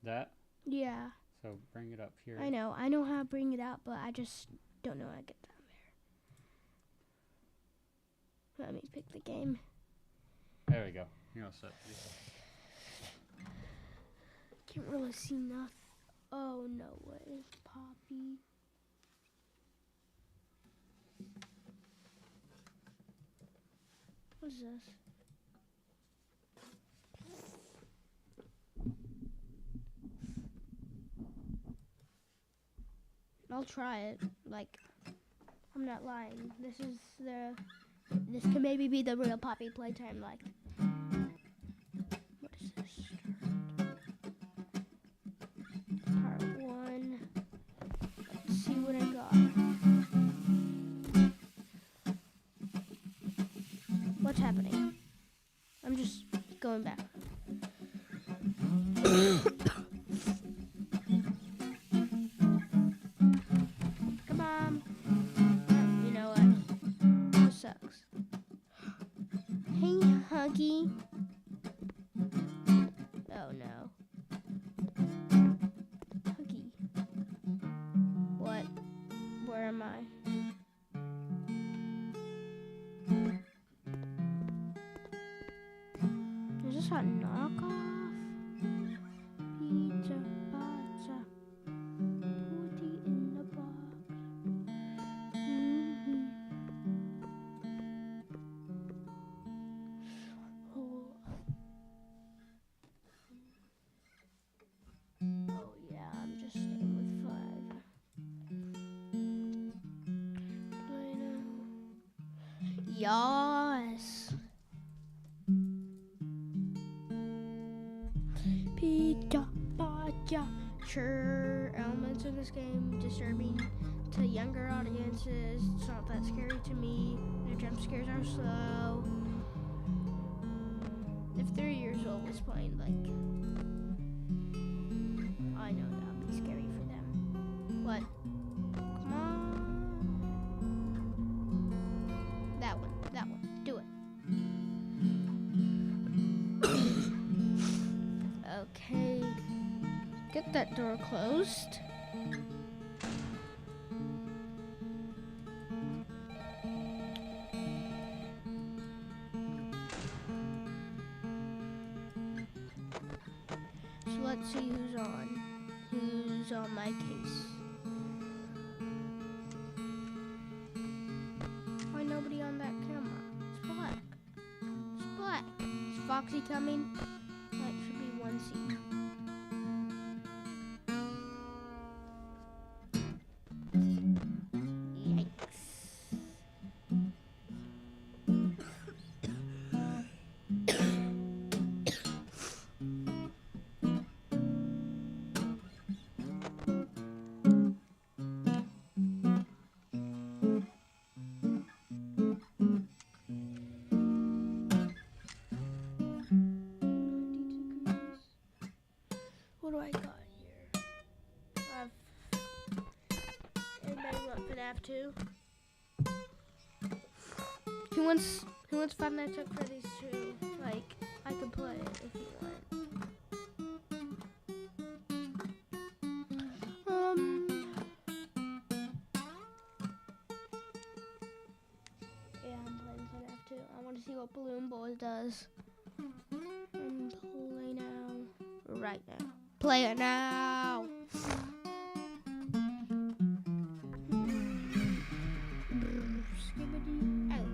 That? Yeah, So bring it up here. I know how to bring it up, but I just don't know how to get down there. Let me pick the game. There we go. You're all set. Can't really see nothing. Oh, no way. Poppy. What is this? I'll try it. Like, I'm not lying. This can maybe be the real Poppy playtime. Like, what is this? Part 1. Let's see what I got. What's happening? I'm just going back. Come on. Oh, you know what? This sucks. Hey, Huggy. Oh no. Huggy. What? Where am I? Is this a knockoff? Pizza, pizza, put it in the box. Oh yeah, I'm just staying with 5. Play now. Yes. Pizza, pizza. Sure, elements in this game disturbing to younger audiences. It's not that scary to me. The jump scares are slow. If 3 years old was playing, like, I know that would be scary for them. What? Come on. That one. Do it. Okay. Get that door closed. So let's see who's on. Who's on my case? Why nobody on that camera? It's black. It's black. Is Foxy coming? That should be 1C. What do I got here? Anybody want FNAF 2? Who wants Five Nights at Freddy's 2? Like, I could play it if you want. Yeah, I'm playing FNAF 2. I want to see what Balloon Boy does. And play now. Right now. Play it now. Oh,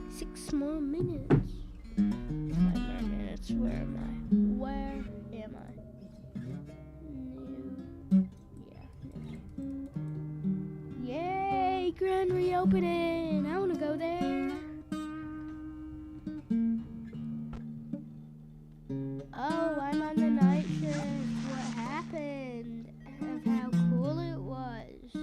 6 more minutes. 5 more minutes. Where am I? New. Yeah. Yay! Grand reopening. I want to go there. Oh, I'm on the night shift. What happened? Of how cool it was.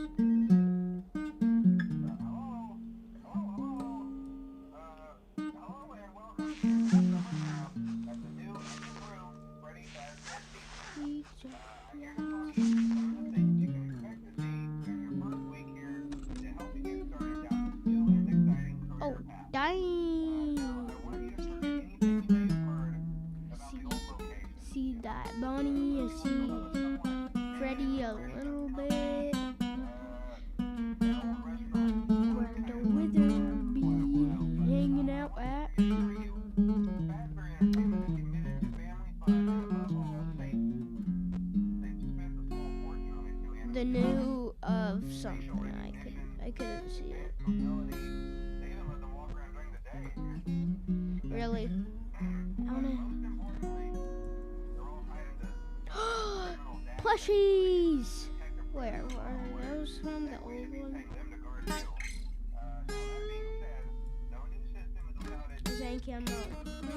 to see it. Really? I wanna... Plushies! Where are those from? The old one? Thank you.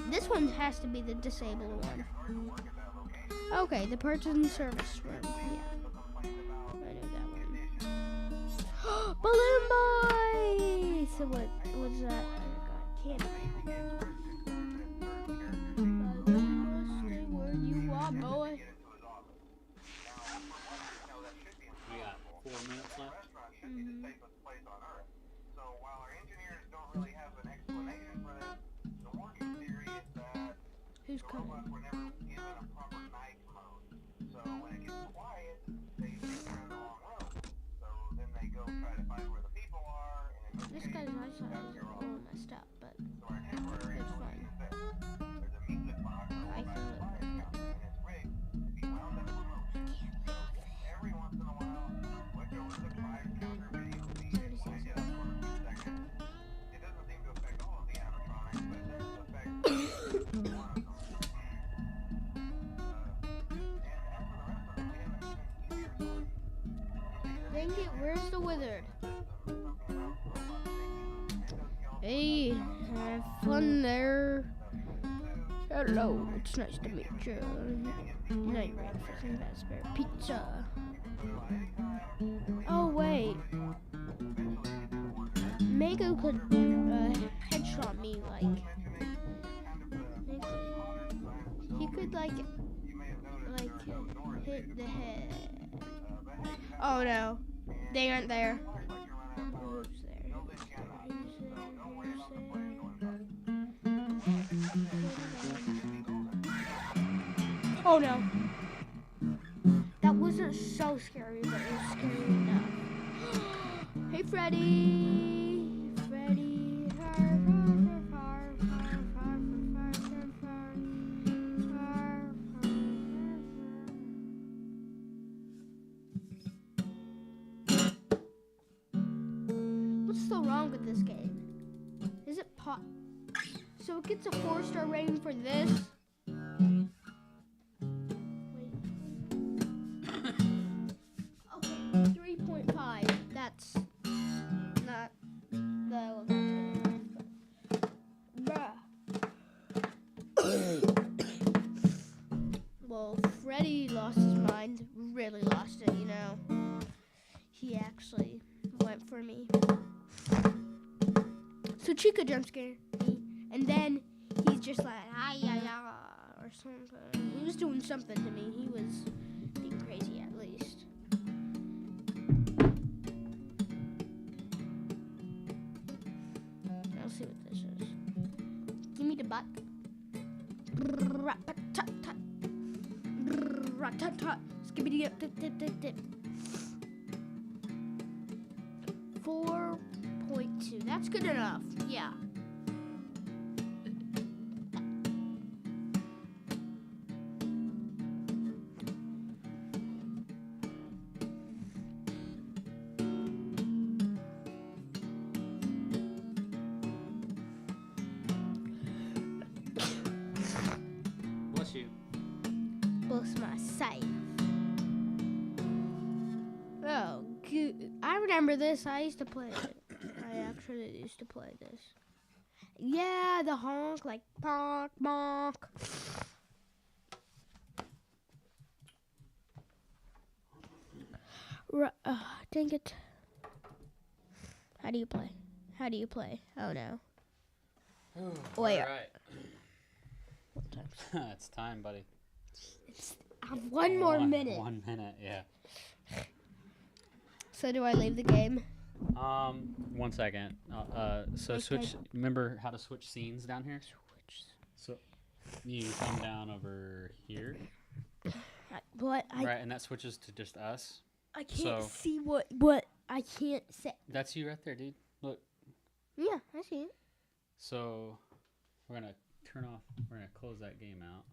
This one has to be the disabled one. Okay, the person service room. Yeah. I know that one. Balloon Boy! So what's that? Oh god, candy. Stay where you are, boy. We got 4 minutes left. Mm-hmm. Who's coming? This guy's eyesight is a little messed up, but it's fine. I feel it. Dang it, where's the wizard? Hey, have fun there. Hello, it's nice to meet you. Now you're ready for some raspberry pizza. Oh, wait. Mako could headshot me, like. He could, like hit the head. Oh no, they aren't there. Who's there? Oh no. That wasn't so scary, but it was scary enough. Hey Freddy! Freddy! What's so wrong with this game? Is it so it gets a 4-star rating for this? Okay, 3.5. That's not well, that's good enough, but bruh. Well, Freddy lost his mind, really lost it, you know. He actually went for me. So Chica jump scared me, and then he's just like, or something. He was doing something to me. He was being crazy at least. Let's see what this is. Give me the butt. 4.2. That's good enough. Yeah. Bless you. Bless my sight. Oh, good. I remember this. I used to play it. I actually used to play this. Yeah, the honk, like bonk, bonk. Dang it. How do you play? How do you play? Oh no. Wait. All right. What time? It's time, buddy. I have one more minute. 1 minute, yeah. So do I leave the game? 1 second. So Okay. switch. Remember how to switch scenes down here? So you come down over here, What? right? And that switches to just us. I can't So- see what I can't say. That's you right there, dude. Look. Yeah, I see it. So we're gonna turn off. We're gonna close that game out.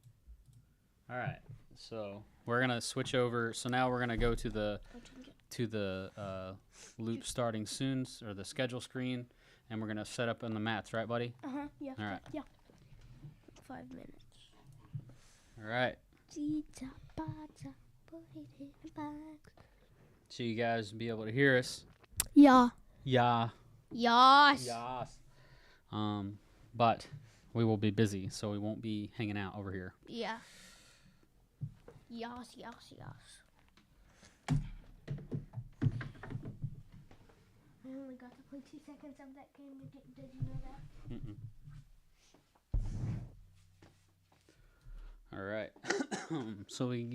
All right. So we're gonna switch over. So now we're gonna go to the to the loop starting soon, or the schedule screen, and we're gonna set up on the mats, right, buddy? Yeah. All right. Yeah. 5 minutes. All right. So you guys be able to hear us. Yeah. Yeah. Yes. Yes. But we will be busy, so we won't be hanging out over here. Yeah. Yes. I only got to play 2 seconds of that game. Did you know that? Mm-mm. All right. So we've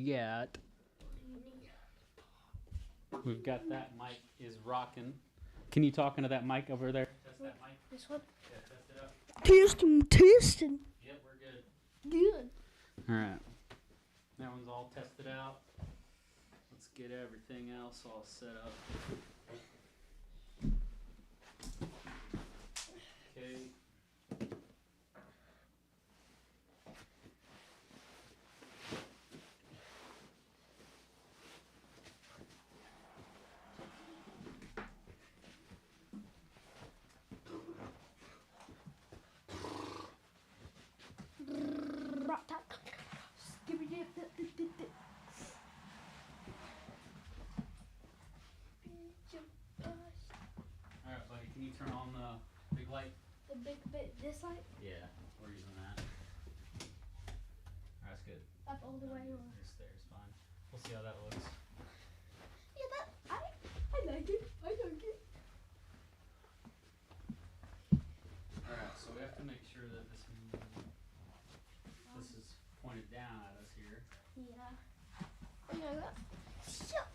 got that mic is rocking. Can you talk into that mic over there? Test that mic. This one. Yeah, test it up. Testing. Yep, we're good. Good. All right. That one's all tested out. Let's get everything else all set up. Okay. All right, buddy. Can you turn on the big light? The big bit. This light Yeah, we're using that. All right, that's good. up all the way. This there's fine. We'll see how that looks. Yeah, that I like it. I like it. All right, so we have to make sure that this is pointed down at us here. Yeah. Yeah. Shut.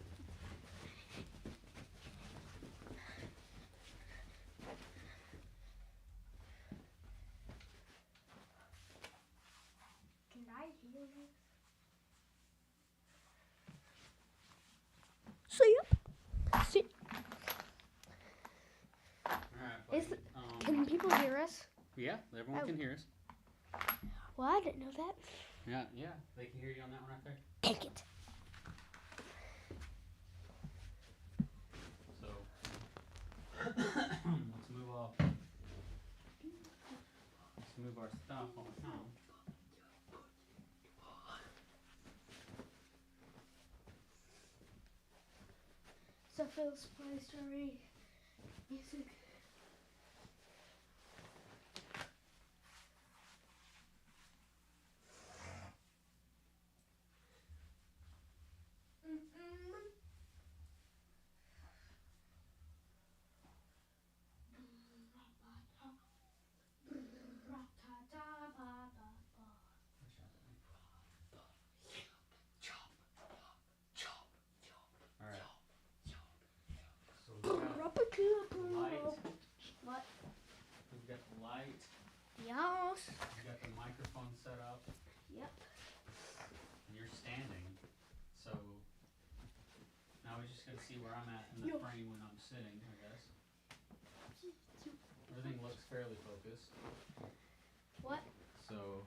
Can I hear this? See ya. See. All right, buddy. Is it- Can people hear us? Yeah, everyone can hear us. Well, I didn't know that. Yeah, they can hear you on that one right there. Take it. So let's move off. Let's move our stuff on the town. So Phil's play story music. All right. So we've got light. What? We've got the light. Yes. We've got the microphone set up. Yep. And you're standing. So now we just gotta see where I'm at in the frame when I'm sitting, I guess. Everything looks fairly focused. What? So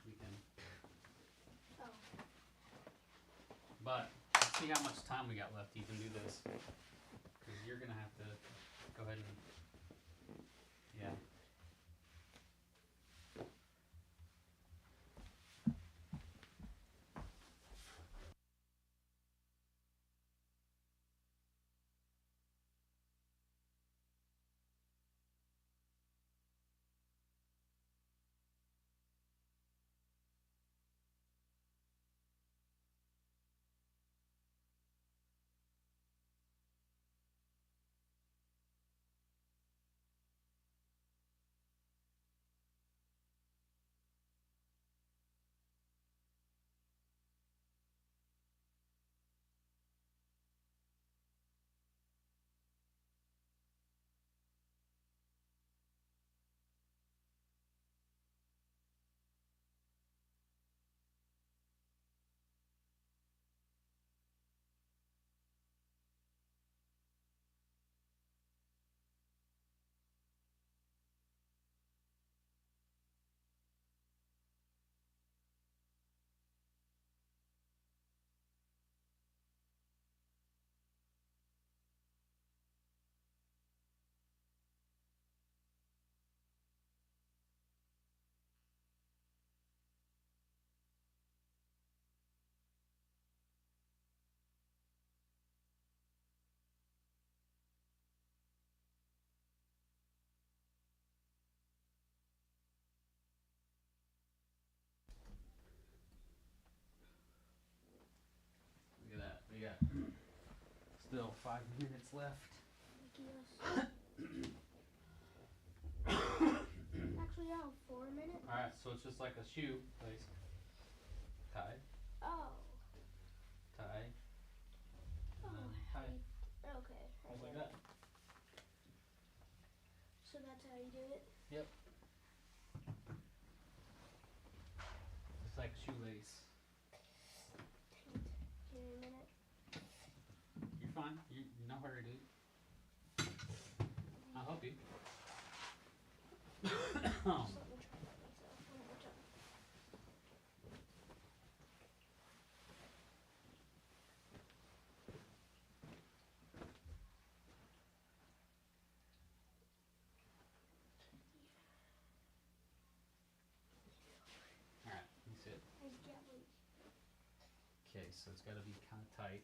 we can. Oh. But let's see how much time we got left to even do this. Because you're gonna have to go ahead and. Yeah. we got still 5 minutes left. Actually, yeah, 4 minutes. Alright, so it's just like a shoe place. Tie, Oh. tie, Oh. and then tie. Okay. Just like that. So that's how you do it? Yep. It's like shoelace. Give me a minute. You're fine. You no hurry, dude. I'll help you. Just let me try that myself one more time. Alright, you sit. Okay, so it's got to be kind of tight.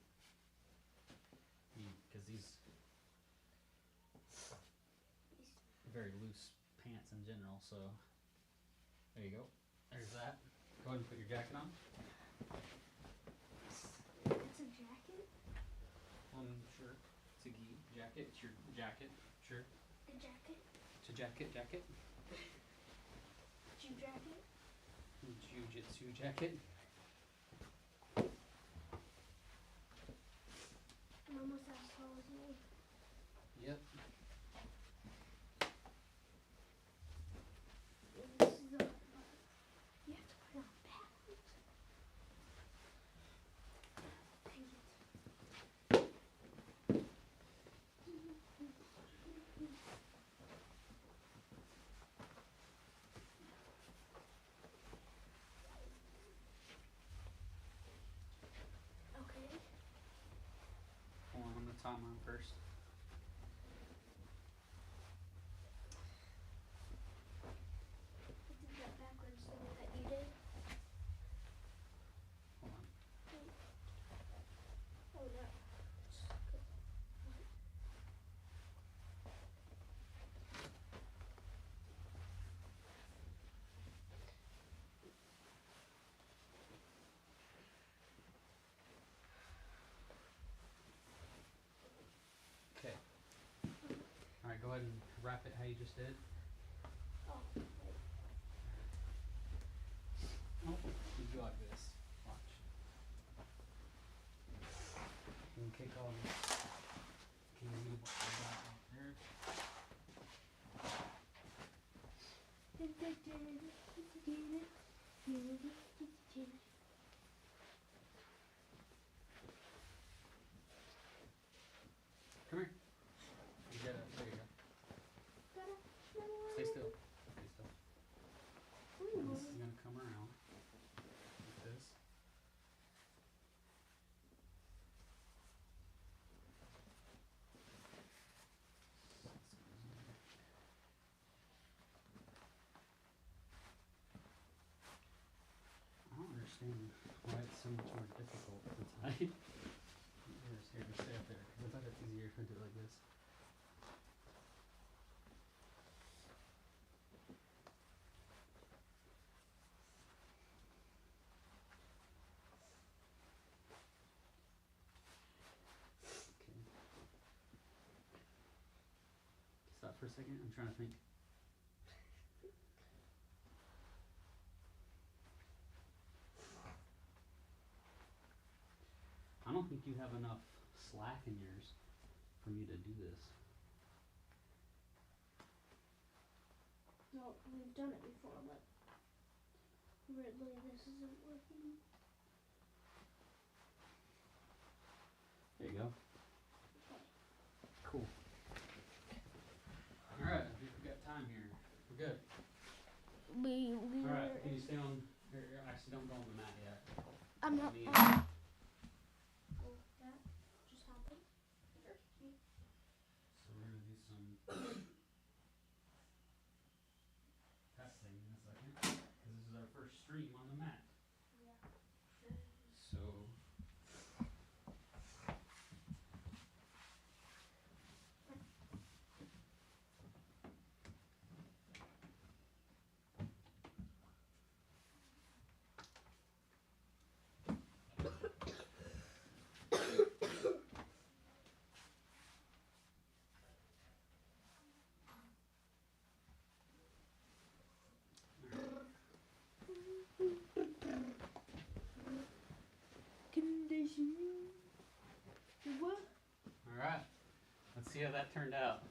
Because these very loose pants in general, so there you go. There's that. Go ahead and put your jacket on. It's a jacket? Sure. It's a gi jacket. It's your jacket. Sure. A jacket? It's a jacket. Jew jacket? Jiu-jitsu jacket. I'm almost as tall as you. Yep. This is the hard part. You have to put it on backwards. Dang it. Okay. Hold on, I'm gonna tie mine first. I did that backwards the way that you did. Hold on. Oh no. Okay. Alright, go ahead and wrap it how you just did. Oh, wait. Nope. You go like this. Watch. You can kick all this. Can you move that out there? Come here. You get it. There you go. Stay still. Stay still. And this is gonna come around like this. I don't understand why it's so much more difficult to tie. Here, just stay up there. 'Cause I thought it's easier if I do it like this. Okay. Stop for a second. I'm trying to think. I don't think you have enough slack in yours for me to do this. No, we've done it before, but weirdly this isn't working. There you go. Cool. Alright, I think we got time here. We're good. Alright, can you stay on here? Actually, don't go on the mat yet. I'm not. Me- Oh, that just happened. So we're gonna do some testing in a second, because this is our first stream on the mat. So see how that turned out.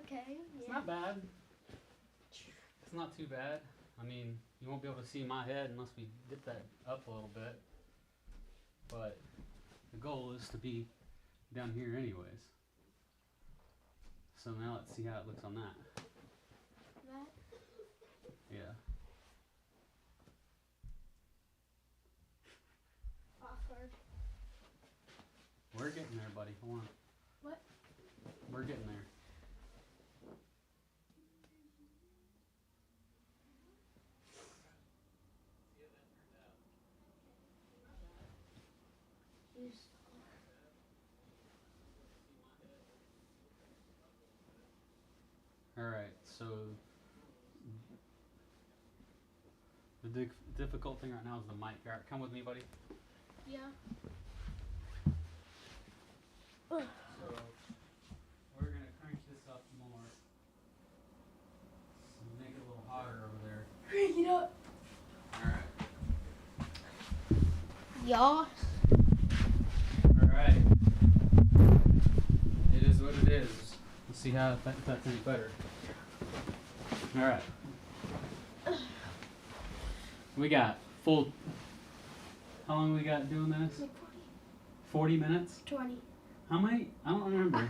Okay. It's not bad. It's not too bad. I mean, you won't be able to see my head unless we get that up a little bit. But the goal is to be down here anyways. So now let's see how it looks on that. That? Yeah. Awkward. We're getting there, buddy. Hold on. What? We're getting there. Alright, so the difficult thing right now is the mic. Alright, come with me, buddy. Yeah. So we're gonna crank this up more. So make it a little hotter over there. Crank it up. Alright. Yeah. Alright. It is what it is. Let's see how that's any better. Alright. We got full. How long we got doing this? Like 40 minutes? 20. How many? I don't remember.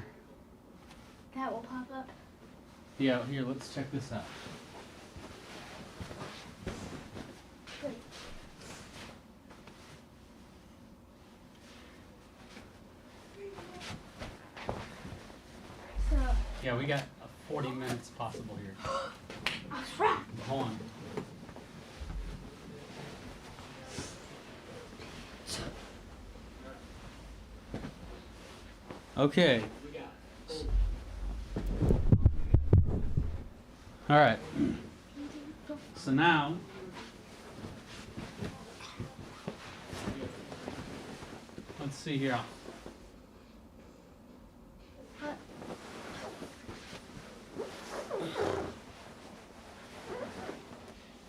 That will pop up. Yeah, here, let's check this out. Wait. So, Yeah, we got 40 minutes possible here. I was right. Hold on. Okay. All right. So now, let's see here.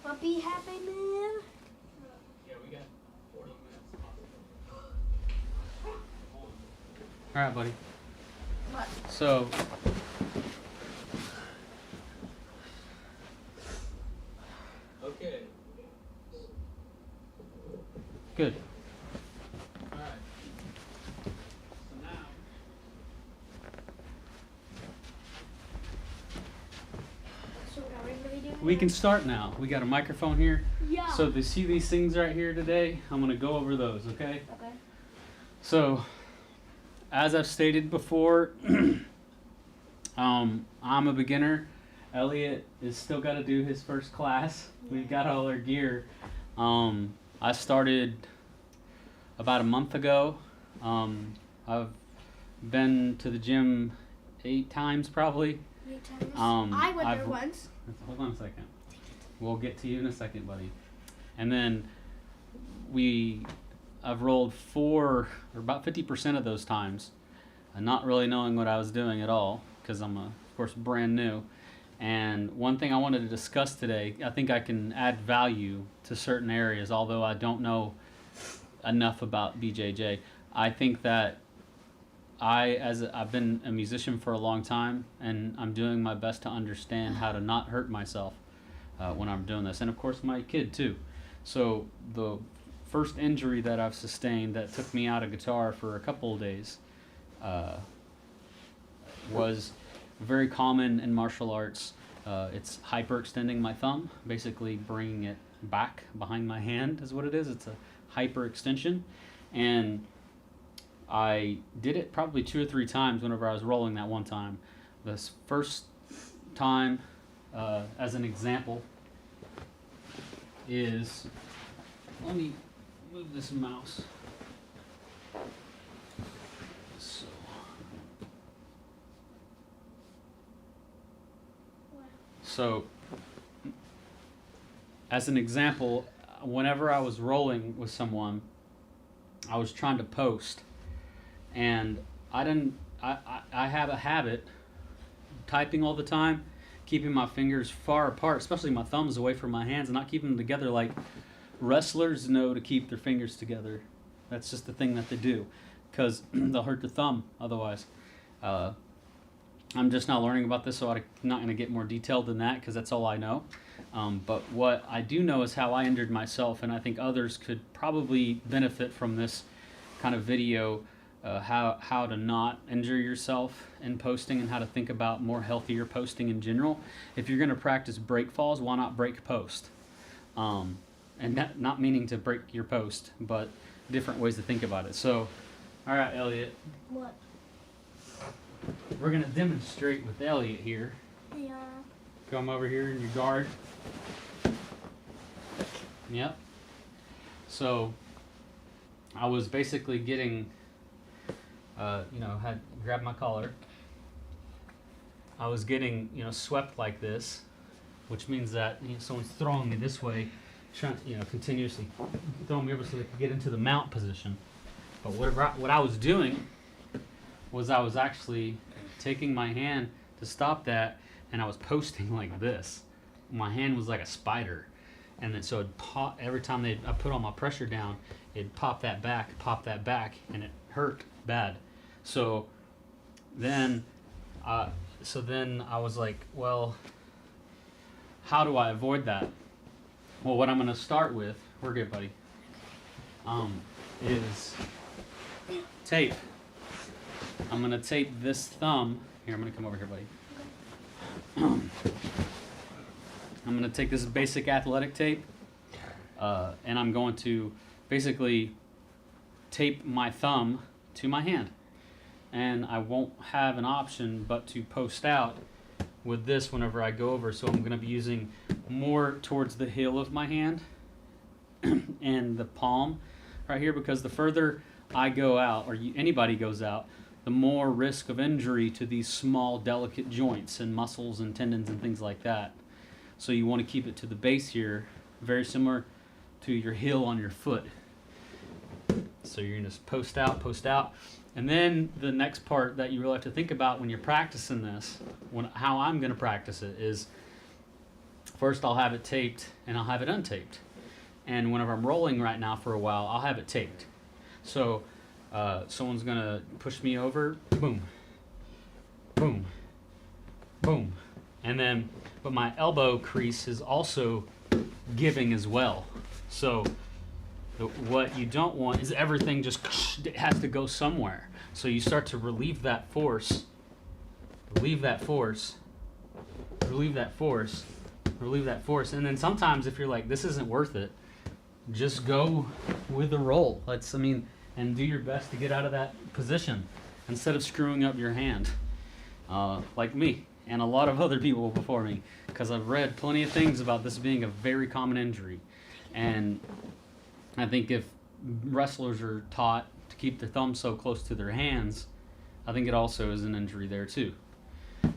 I'll be happy, man. Yeah, we got 40 minutes possible. All right, buddy. What? So, okay. Good. All right. So now, So are we really doing we that? can start now. We got a microphone here. Yeah. So to see these things right here today, I'm gonna go over those, okay? Okay. So, as I've stated before, I'm a beginner. Elliot is still got to do his first class. We've got all our gear. I started about a month ago. I've been to the gym 8 times probably. 8 times. I I went there once. Hold on a second. We'll get to you in a second, buddy. And then I've rolled 4 or about 50% of those times, not really knowing what I was doing at all because I'm of course brand new. And one thing I wanted to discuss today, I think I can add value to certain areas, although I don't know enough about BJJ. I think that I've been a musician for a long time, and I'm doing my best to understand how to not hurt myself when I'm doing this, and of course my kid too. So the first injury that I've sustained that took me out of guitar for a couple of days was very common in martial arts. It's hyperextending my thumb, basically bringing it back behind my hand is what it is. It's a hyperextension, and I did it probably 2 or 3 times whenever I was rolling that one time. This first time, as an example, is, let me move this mouse. So, as an example, whenever I was rolling with someone, I was trying to post, and I have a habit typing all the time, keeping my fingers far apart, especially my thumbs away from my hands, and not keeping them together like wrestlers know to keep their fingers together. That's just the thing that they do, because they'll hurt their thumb otherwise. I'm just now learning about this, so I'm not going to get more detailed than that because that's all I know. But what I do know is how I injured myself, and I think others could probably benefit from this kind of video, how to not injure yourself in posting and how to think about more healthier posting in general. If you're going to practice break falls, why not break post? And not meaning to break your post, but different ways to think about it. So, all right, Elliot. What? We're going to demonstrate with Elliot here. Yeah. Come over here in your guard. Yep. So, I was basically getting, had grabbed my collar. I was getting, swept like this, which means that someone's throwing me this way, trying, continuously throwing me over so they could get into the mount position. But what I was doing was I was actually taking my hand to stop that, and I was posting like this. My hand was like a spider, and then so it'd pop every time I put all my pressure down. It'd pop that back, and it hurt bad. So then I was like, well, how do I avoid that? Well, what I'm going to start with, we're good, buddy, is tape. I'm going to tape this thumb. Here, I'm going to come over here, buddy. I'm going to take this basic athletic tape, and I'm going to basically tape my thumb to my hand. And I won't have an option but to post out with this whenever I go over. So I'm going to be using more towards the heel of my hand and the palm right here, because the further I go out, or anybody goes out, the more risk of injury to these small, delicate joints and muscles and tendons and things like that. So you want to keep it to the base here, very similar to your heel on your foot. So you're going to post out. And then the next part that you really have to think about when you're practicing this, how I'm going to practice it is, first I'll have it taped and I'll have it untaped. And whenever I'm rolling right now for a while, I'll have it taped. So someone's going to push me over, boom, boom, boom. And then, but my elbow crease is also giving as well. So what you don't want is everything just it has to go somewhere. So you start to relieve that force, relieve that force, relieve that force, relieve that force. And then sometimes if you're like, this isn't worth it, just go with the roll. And do your best to get out of that position instead of screwing up your hand, like me and a lot of other people before me, because I've read plenty of things about this being a very common injury. And I think if wrestlers are taught to keep their thumbs so close to their hands, I think it also is an injury there too.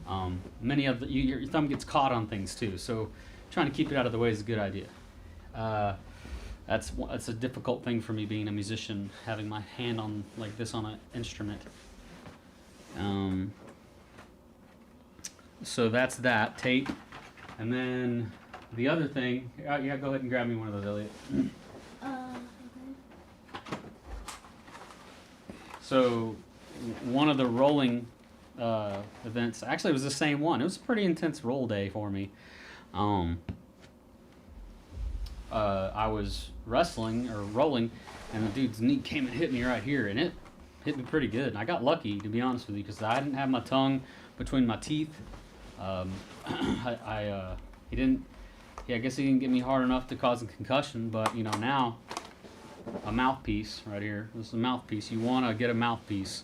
Your thumb gets caught on things too, so trying to keep it out of the way is a good idea. That's a difficult thing for me being a musician, having my hand on like this on an instrument. So that's that tape, and then the other thing. Yeah, go ahead and grab me one of those, Elliot. Okay. So one of the rolling events, actually it was the same one. It was a pretty intense roll day for me. I was wrestling or rolling, and the dude's knee came and hit me right here, and it hit me pretty good. And I got lucky, to be honest with you, because I didn't have my tongue between my teeth. I guess he didn't get me hard enough to cause a concussion, but now a mouthpiece right here. This is a mouthpiece. You want to get a mouthpiece,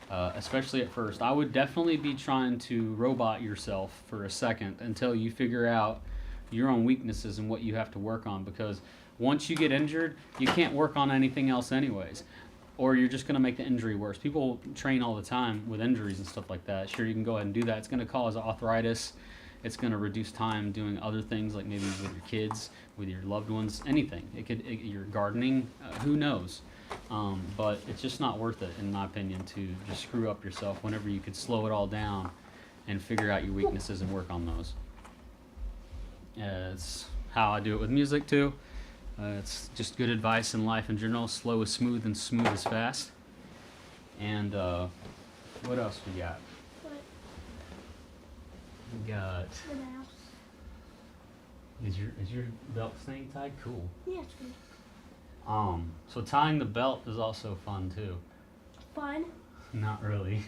especially at first. I would definitely be trying to robot yourself for a second until you figure out your own weaknesses and what you have to work on, because once you get injured, you can't work on anything else anyways, or you're just going to make the injury worse. People train all the time with injuries and stuff like that. Sure, you can go ahead and do that. It's going to cause arthritis. It's going to reduce time doing other things, like maybe with your kids, with your loved ones, anything. You're gardening, who knows? But it's just not worth it, in my opinion, to just screw up yourself whenever you could slow it all down and figure out your weaknesses and work on those. It's how I do it with music too. It's just good advice in life in general. Slow is smooth and smooth is fast. And what else we got? We got. The mouse. Is your belt staying tied? Cool. Yeah, it's good. So tying the belt is also fun too. Fun. Not really.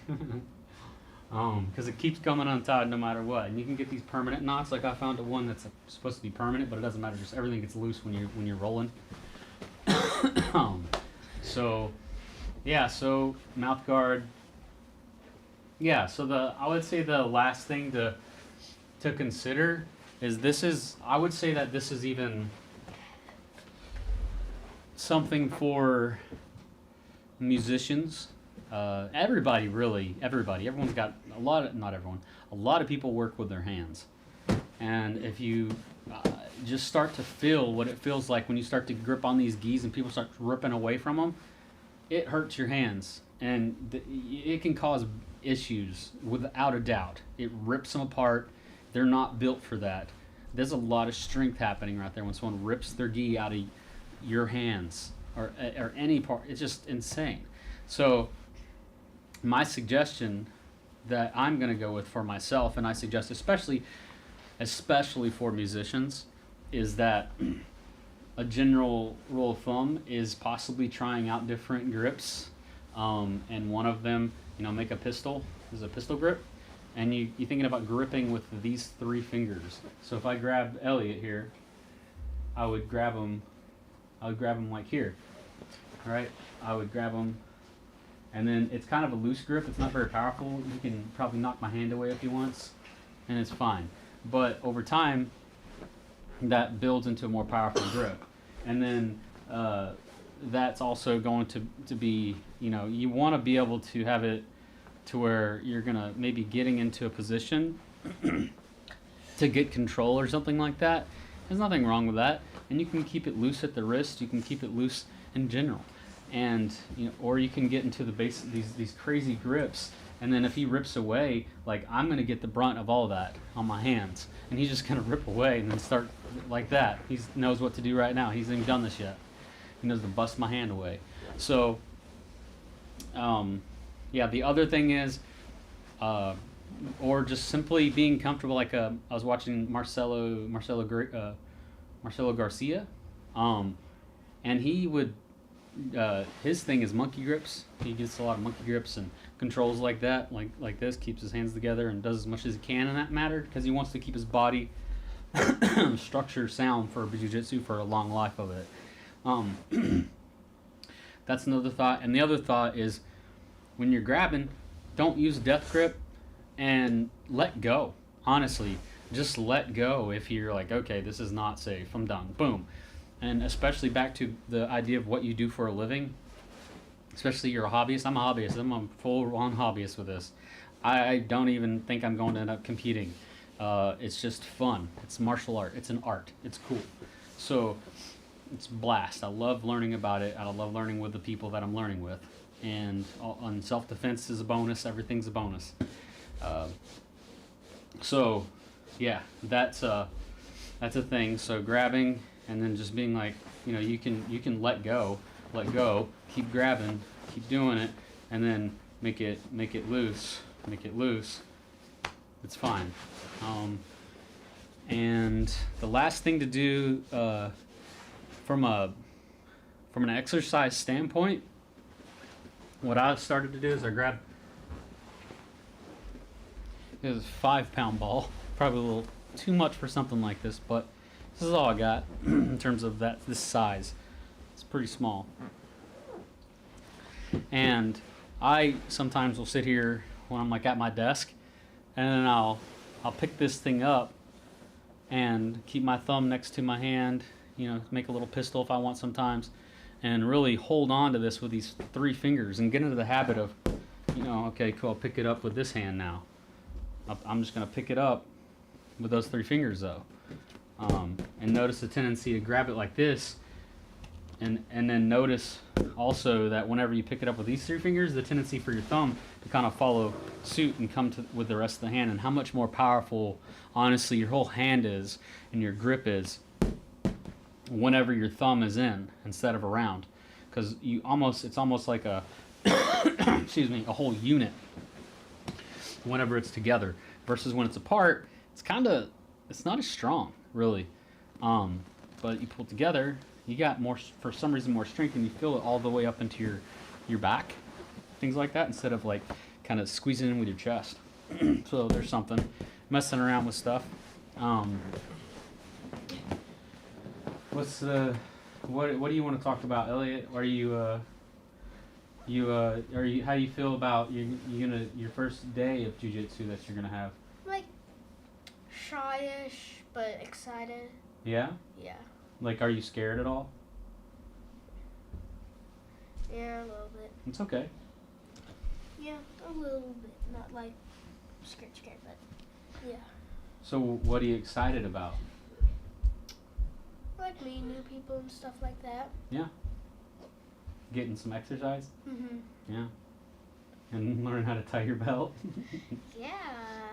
Because it keeps coming untied no matter what, and you can get these permanent knots. Like I found one that's supposed to be permanent, but it doesn't matter. Just everything gets loose when you're rolling. So, yeah. So mouth guard. Yeah. So I would say the last thing to consider is I would say that this is even something for musicians. Everyone's got a lot of people work with their hands. And if you just start to feel what it feels like when you start to grip on these gis and people start ripping away from them, it hurts your hands. And it can cause issues without a doubt. It rips them apart. They're not built for that. There's a lot of strength happening right there when someone rips their gi out of your hands or any part. It's just insane. So my suggestion that I'm going to go with for myself, and I suggest especially for musicians, is that a general rule of thumb is possibly trying out different grips, and one of them, make a pistol is a pistol grip, and you're thinking about gripping with these 3 fingers. So if I grab Elliot here, I would grab him like here. All right, I would grab him. And then it's kind of a loose grip. It's not very powerful. You can probably knock my hand away if you want, and it's fine. But over time, that builds into a more powerful grip. And then that's also going to be, you want to be able to have it to where you're going to maybe getting into a position to get control or something like that. There's nothing wrong with that. And you can keep it loose at the wrist. You can keep it loose in general. And or you can get into the base these crazy grips, and then if he rips away, like I'm gonna get the brunt of all of that on my hands, and he's just gonna rip away and then start like that. He knows what to do right now. He hasn't even done this yet. He knows to bust my hand away. So, yeah. The other thing is, or just simply being comfortable. Like I was watching Marcelo Garcia, and he would. His thing is monkey grips. He gets a lot of monkey grips and controls like that, like this, keeps his hands together and does as much as he can in that matter because he wants to keep his body structure sound for jiu-jitsu for a long life of it. That's another thought. And the other thought is when you're grabbing, don't use death grip and let go. Honestly, just let go if you're like, okay, this is not safe. I'm done. Boom. And especially back to the idea of what you do for a living, especially you're a hobbyist. I'm a hobbyist. I'm a full-on hobbyist with this. I don't even think I'm going to end up competing. It's just fun. It's martial art. It's an art. It's cool. So it's blast. I love learning about it. I love learning with the people that I'm learning with. And on self-defense is a bonus. Everything's a bonus. So yeah, that's a thing. So grabbing. And then just being like, you can let go, keep grabbing, keep doing it, and then make it loose. It's fine. And the last thing to do from an exercise standpoint, what I've started to do is I grab this 5-pound ball, probably a little too much for something like this, but this is all I got in terms of this size. It's pretty small. And I sometimes will sit here when I'm like at my desk, and then I'll pick this thing up and keep my thumb next to my hand, make a little pistol if I want sometimes, and really hold on to this with these 3 fingers and get into the habit of, okay, cool, I'll pick it up with this hand now. I'm just going to pick it up with those 3 fingers though. And notice the tendency to grab it like this, and then notice also that whenever you pick it up with these 3 fingers, the tendency for your thumb to kind of follow suit and come with the rest of the hand, and how much more powerful, honestly, your whole hand is and your grip is whenever your thumb is in instead of around, because it's almost like a excuse me, a whole unit whenever it's together versus when it's apart, it's not as strong, really. But you pull it together, you got more, for some reason, more strength, and you feel it all the way up into your back, things like that, instead of like kind of squeezing in with your chest. So there's something. Messing around with stuff. What do you want to talk about, Elliot? Are you how do you feel about your first day of jiu-jitsu that you're gonna have? Like, shy-ish, but excited. Yeah? Yeah. Like, are you scared at all? Yeah, a little bit. It's okay. Yeah, a little bit. Not like scared, but yeah. So what are you excited about? Like meeting new people and stuff like that. Yeah. Getting some exercise? Mhm. Yeah. And learn how to tie your belt? Yeah,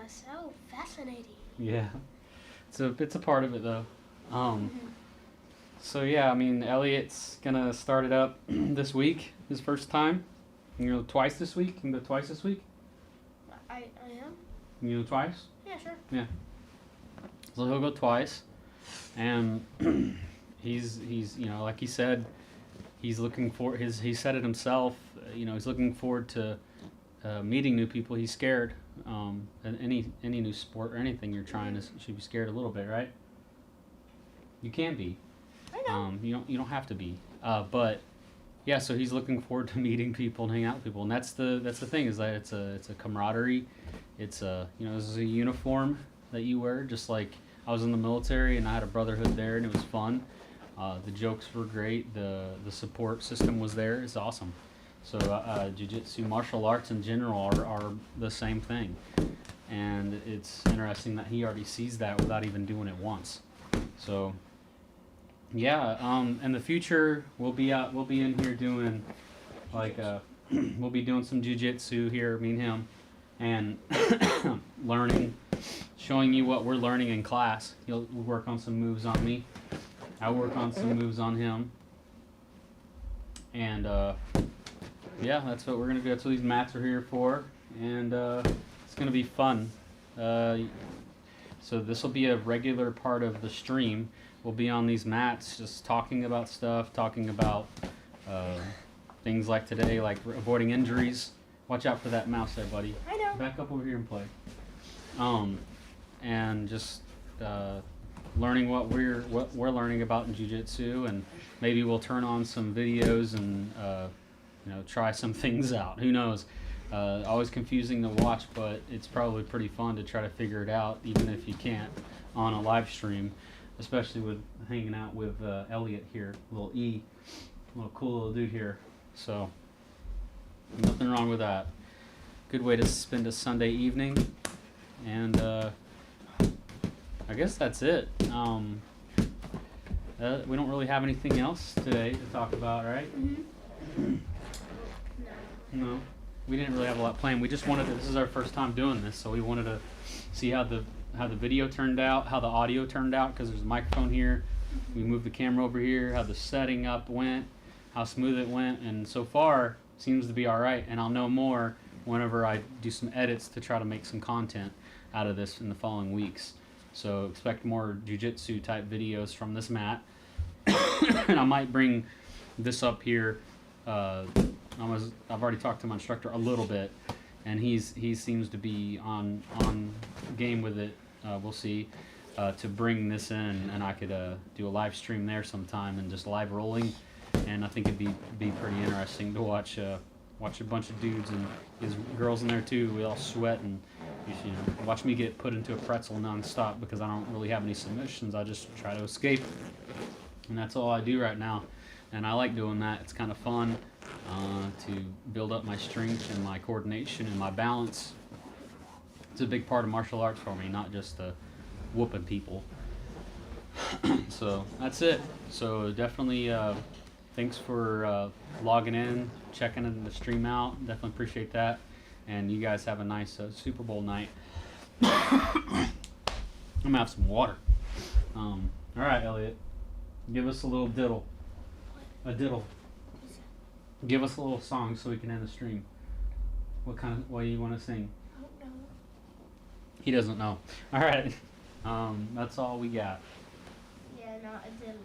so fascinating. Yeah. It's a part of it though. Mhm. So yeah, I mean, Elliot's gonna start it up this week, his first time. You know, twice this week? You can go twice this week? I am? You go twice? Yeah, sure. Yeah. So he'll go twice. And he's like he said, he's looking for he said it himself, he's looking forward to meeting new people. He's scared. And any new sport or anything you're trying you should be scared a little bit, right? You can be. I know. You don't have to be. But yeah, so he's looking forward to meeting people and hanging out with people, and that's the thing, is that it's a camaraderie. It's this is a uniform that you wear, just like I was in the military and I had a brotherhood there, and it was fun. The jokes were great. The support system was there. It's awesome. So jiu-jitsu, martial arts in general are the same thing, and it's interesting that he already sees that without even doing it once. So yeah, in the future we'll be in here doing like we'll be doing some jiu-jitsu here, me and him, and learning, showing you what we're learning in class. He'll work on some moves on me. I'll work on some moves on him. And yeah, that's what we're gonna do. That's what these mats are here for, and it's gonna be fun. So this will be a regular part of the stream. We'll be on these mats, just talking about stuff, talking about things like today, like avoiding injuries. Watch out for that mouse there, buddy. I know. Back up over here and play. And just learning what we're learning about in jiu-jitsu, and maybe we'll turn on some videos and try some things out. Who knows? Always confusing to watch, but it's probably pretty fun to try to figure it out, even if you can't on a live stream, especially with hanging out with Elliot here, little cool little dude here. So nothing wrong with that. Good way to spend a Sunday evening, and I guess that's it. We don't really have anything else today to talk about, right? Mhm. No, we didn't really have a lot planned. We just wanted to, this is our first time doing this, so we wanted to see how the video turned out, how the audio turned out, because there's a microphone here. We moved the camera over here, how the setting up went, how smooth it went, and so far seems to be all right. And I'll know more whenever I do some edits to try to make some content out of this in the following weeks. So expect more jiu-jitsu type videos from this mat. And I might bring this up here. I've already talked to my instructor a little bit, and he seems to be on game with it. We'll see, to bring this in, and I could do a live stream there sometime and just live rolling. And I think it'd be pretty interesting to watch a bunch of dudes and his girls in there too. We all sweat and watch me get put into a pretzel nonstop because I don't really have any submissions. I just try to escape, and that's all I do right now. And I like doing that. It's kind of fun to build up my strength and my coordination and my balance. It's a big part of martial arts for me, not just whooping people. So that's it. So definitely thanks for logging in, checking the stream out. Definitely appreciate that. And you guys have a nice Super Bowl night. I'm gonna have some water. All right, Elliot, give us a little diddle. A diddle. Give us a little song so we can end the stream. What do you want to sing? I don't know. He doesn't know. All right. That's all we got. Yeah, no, it didn't.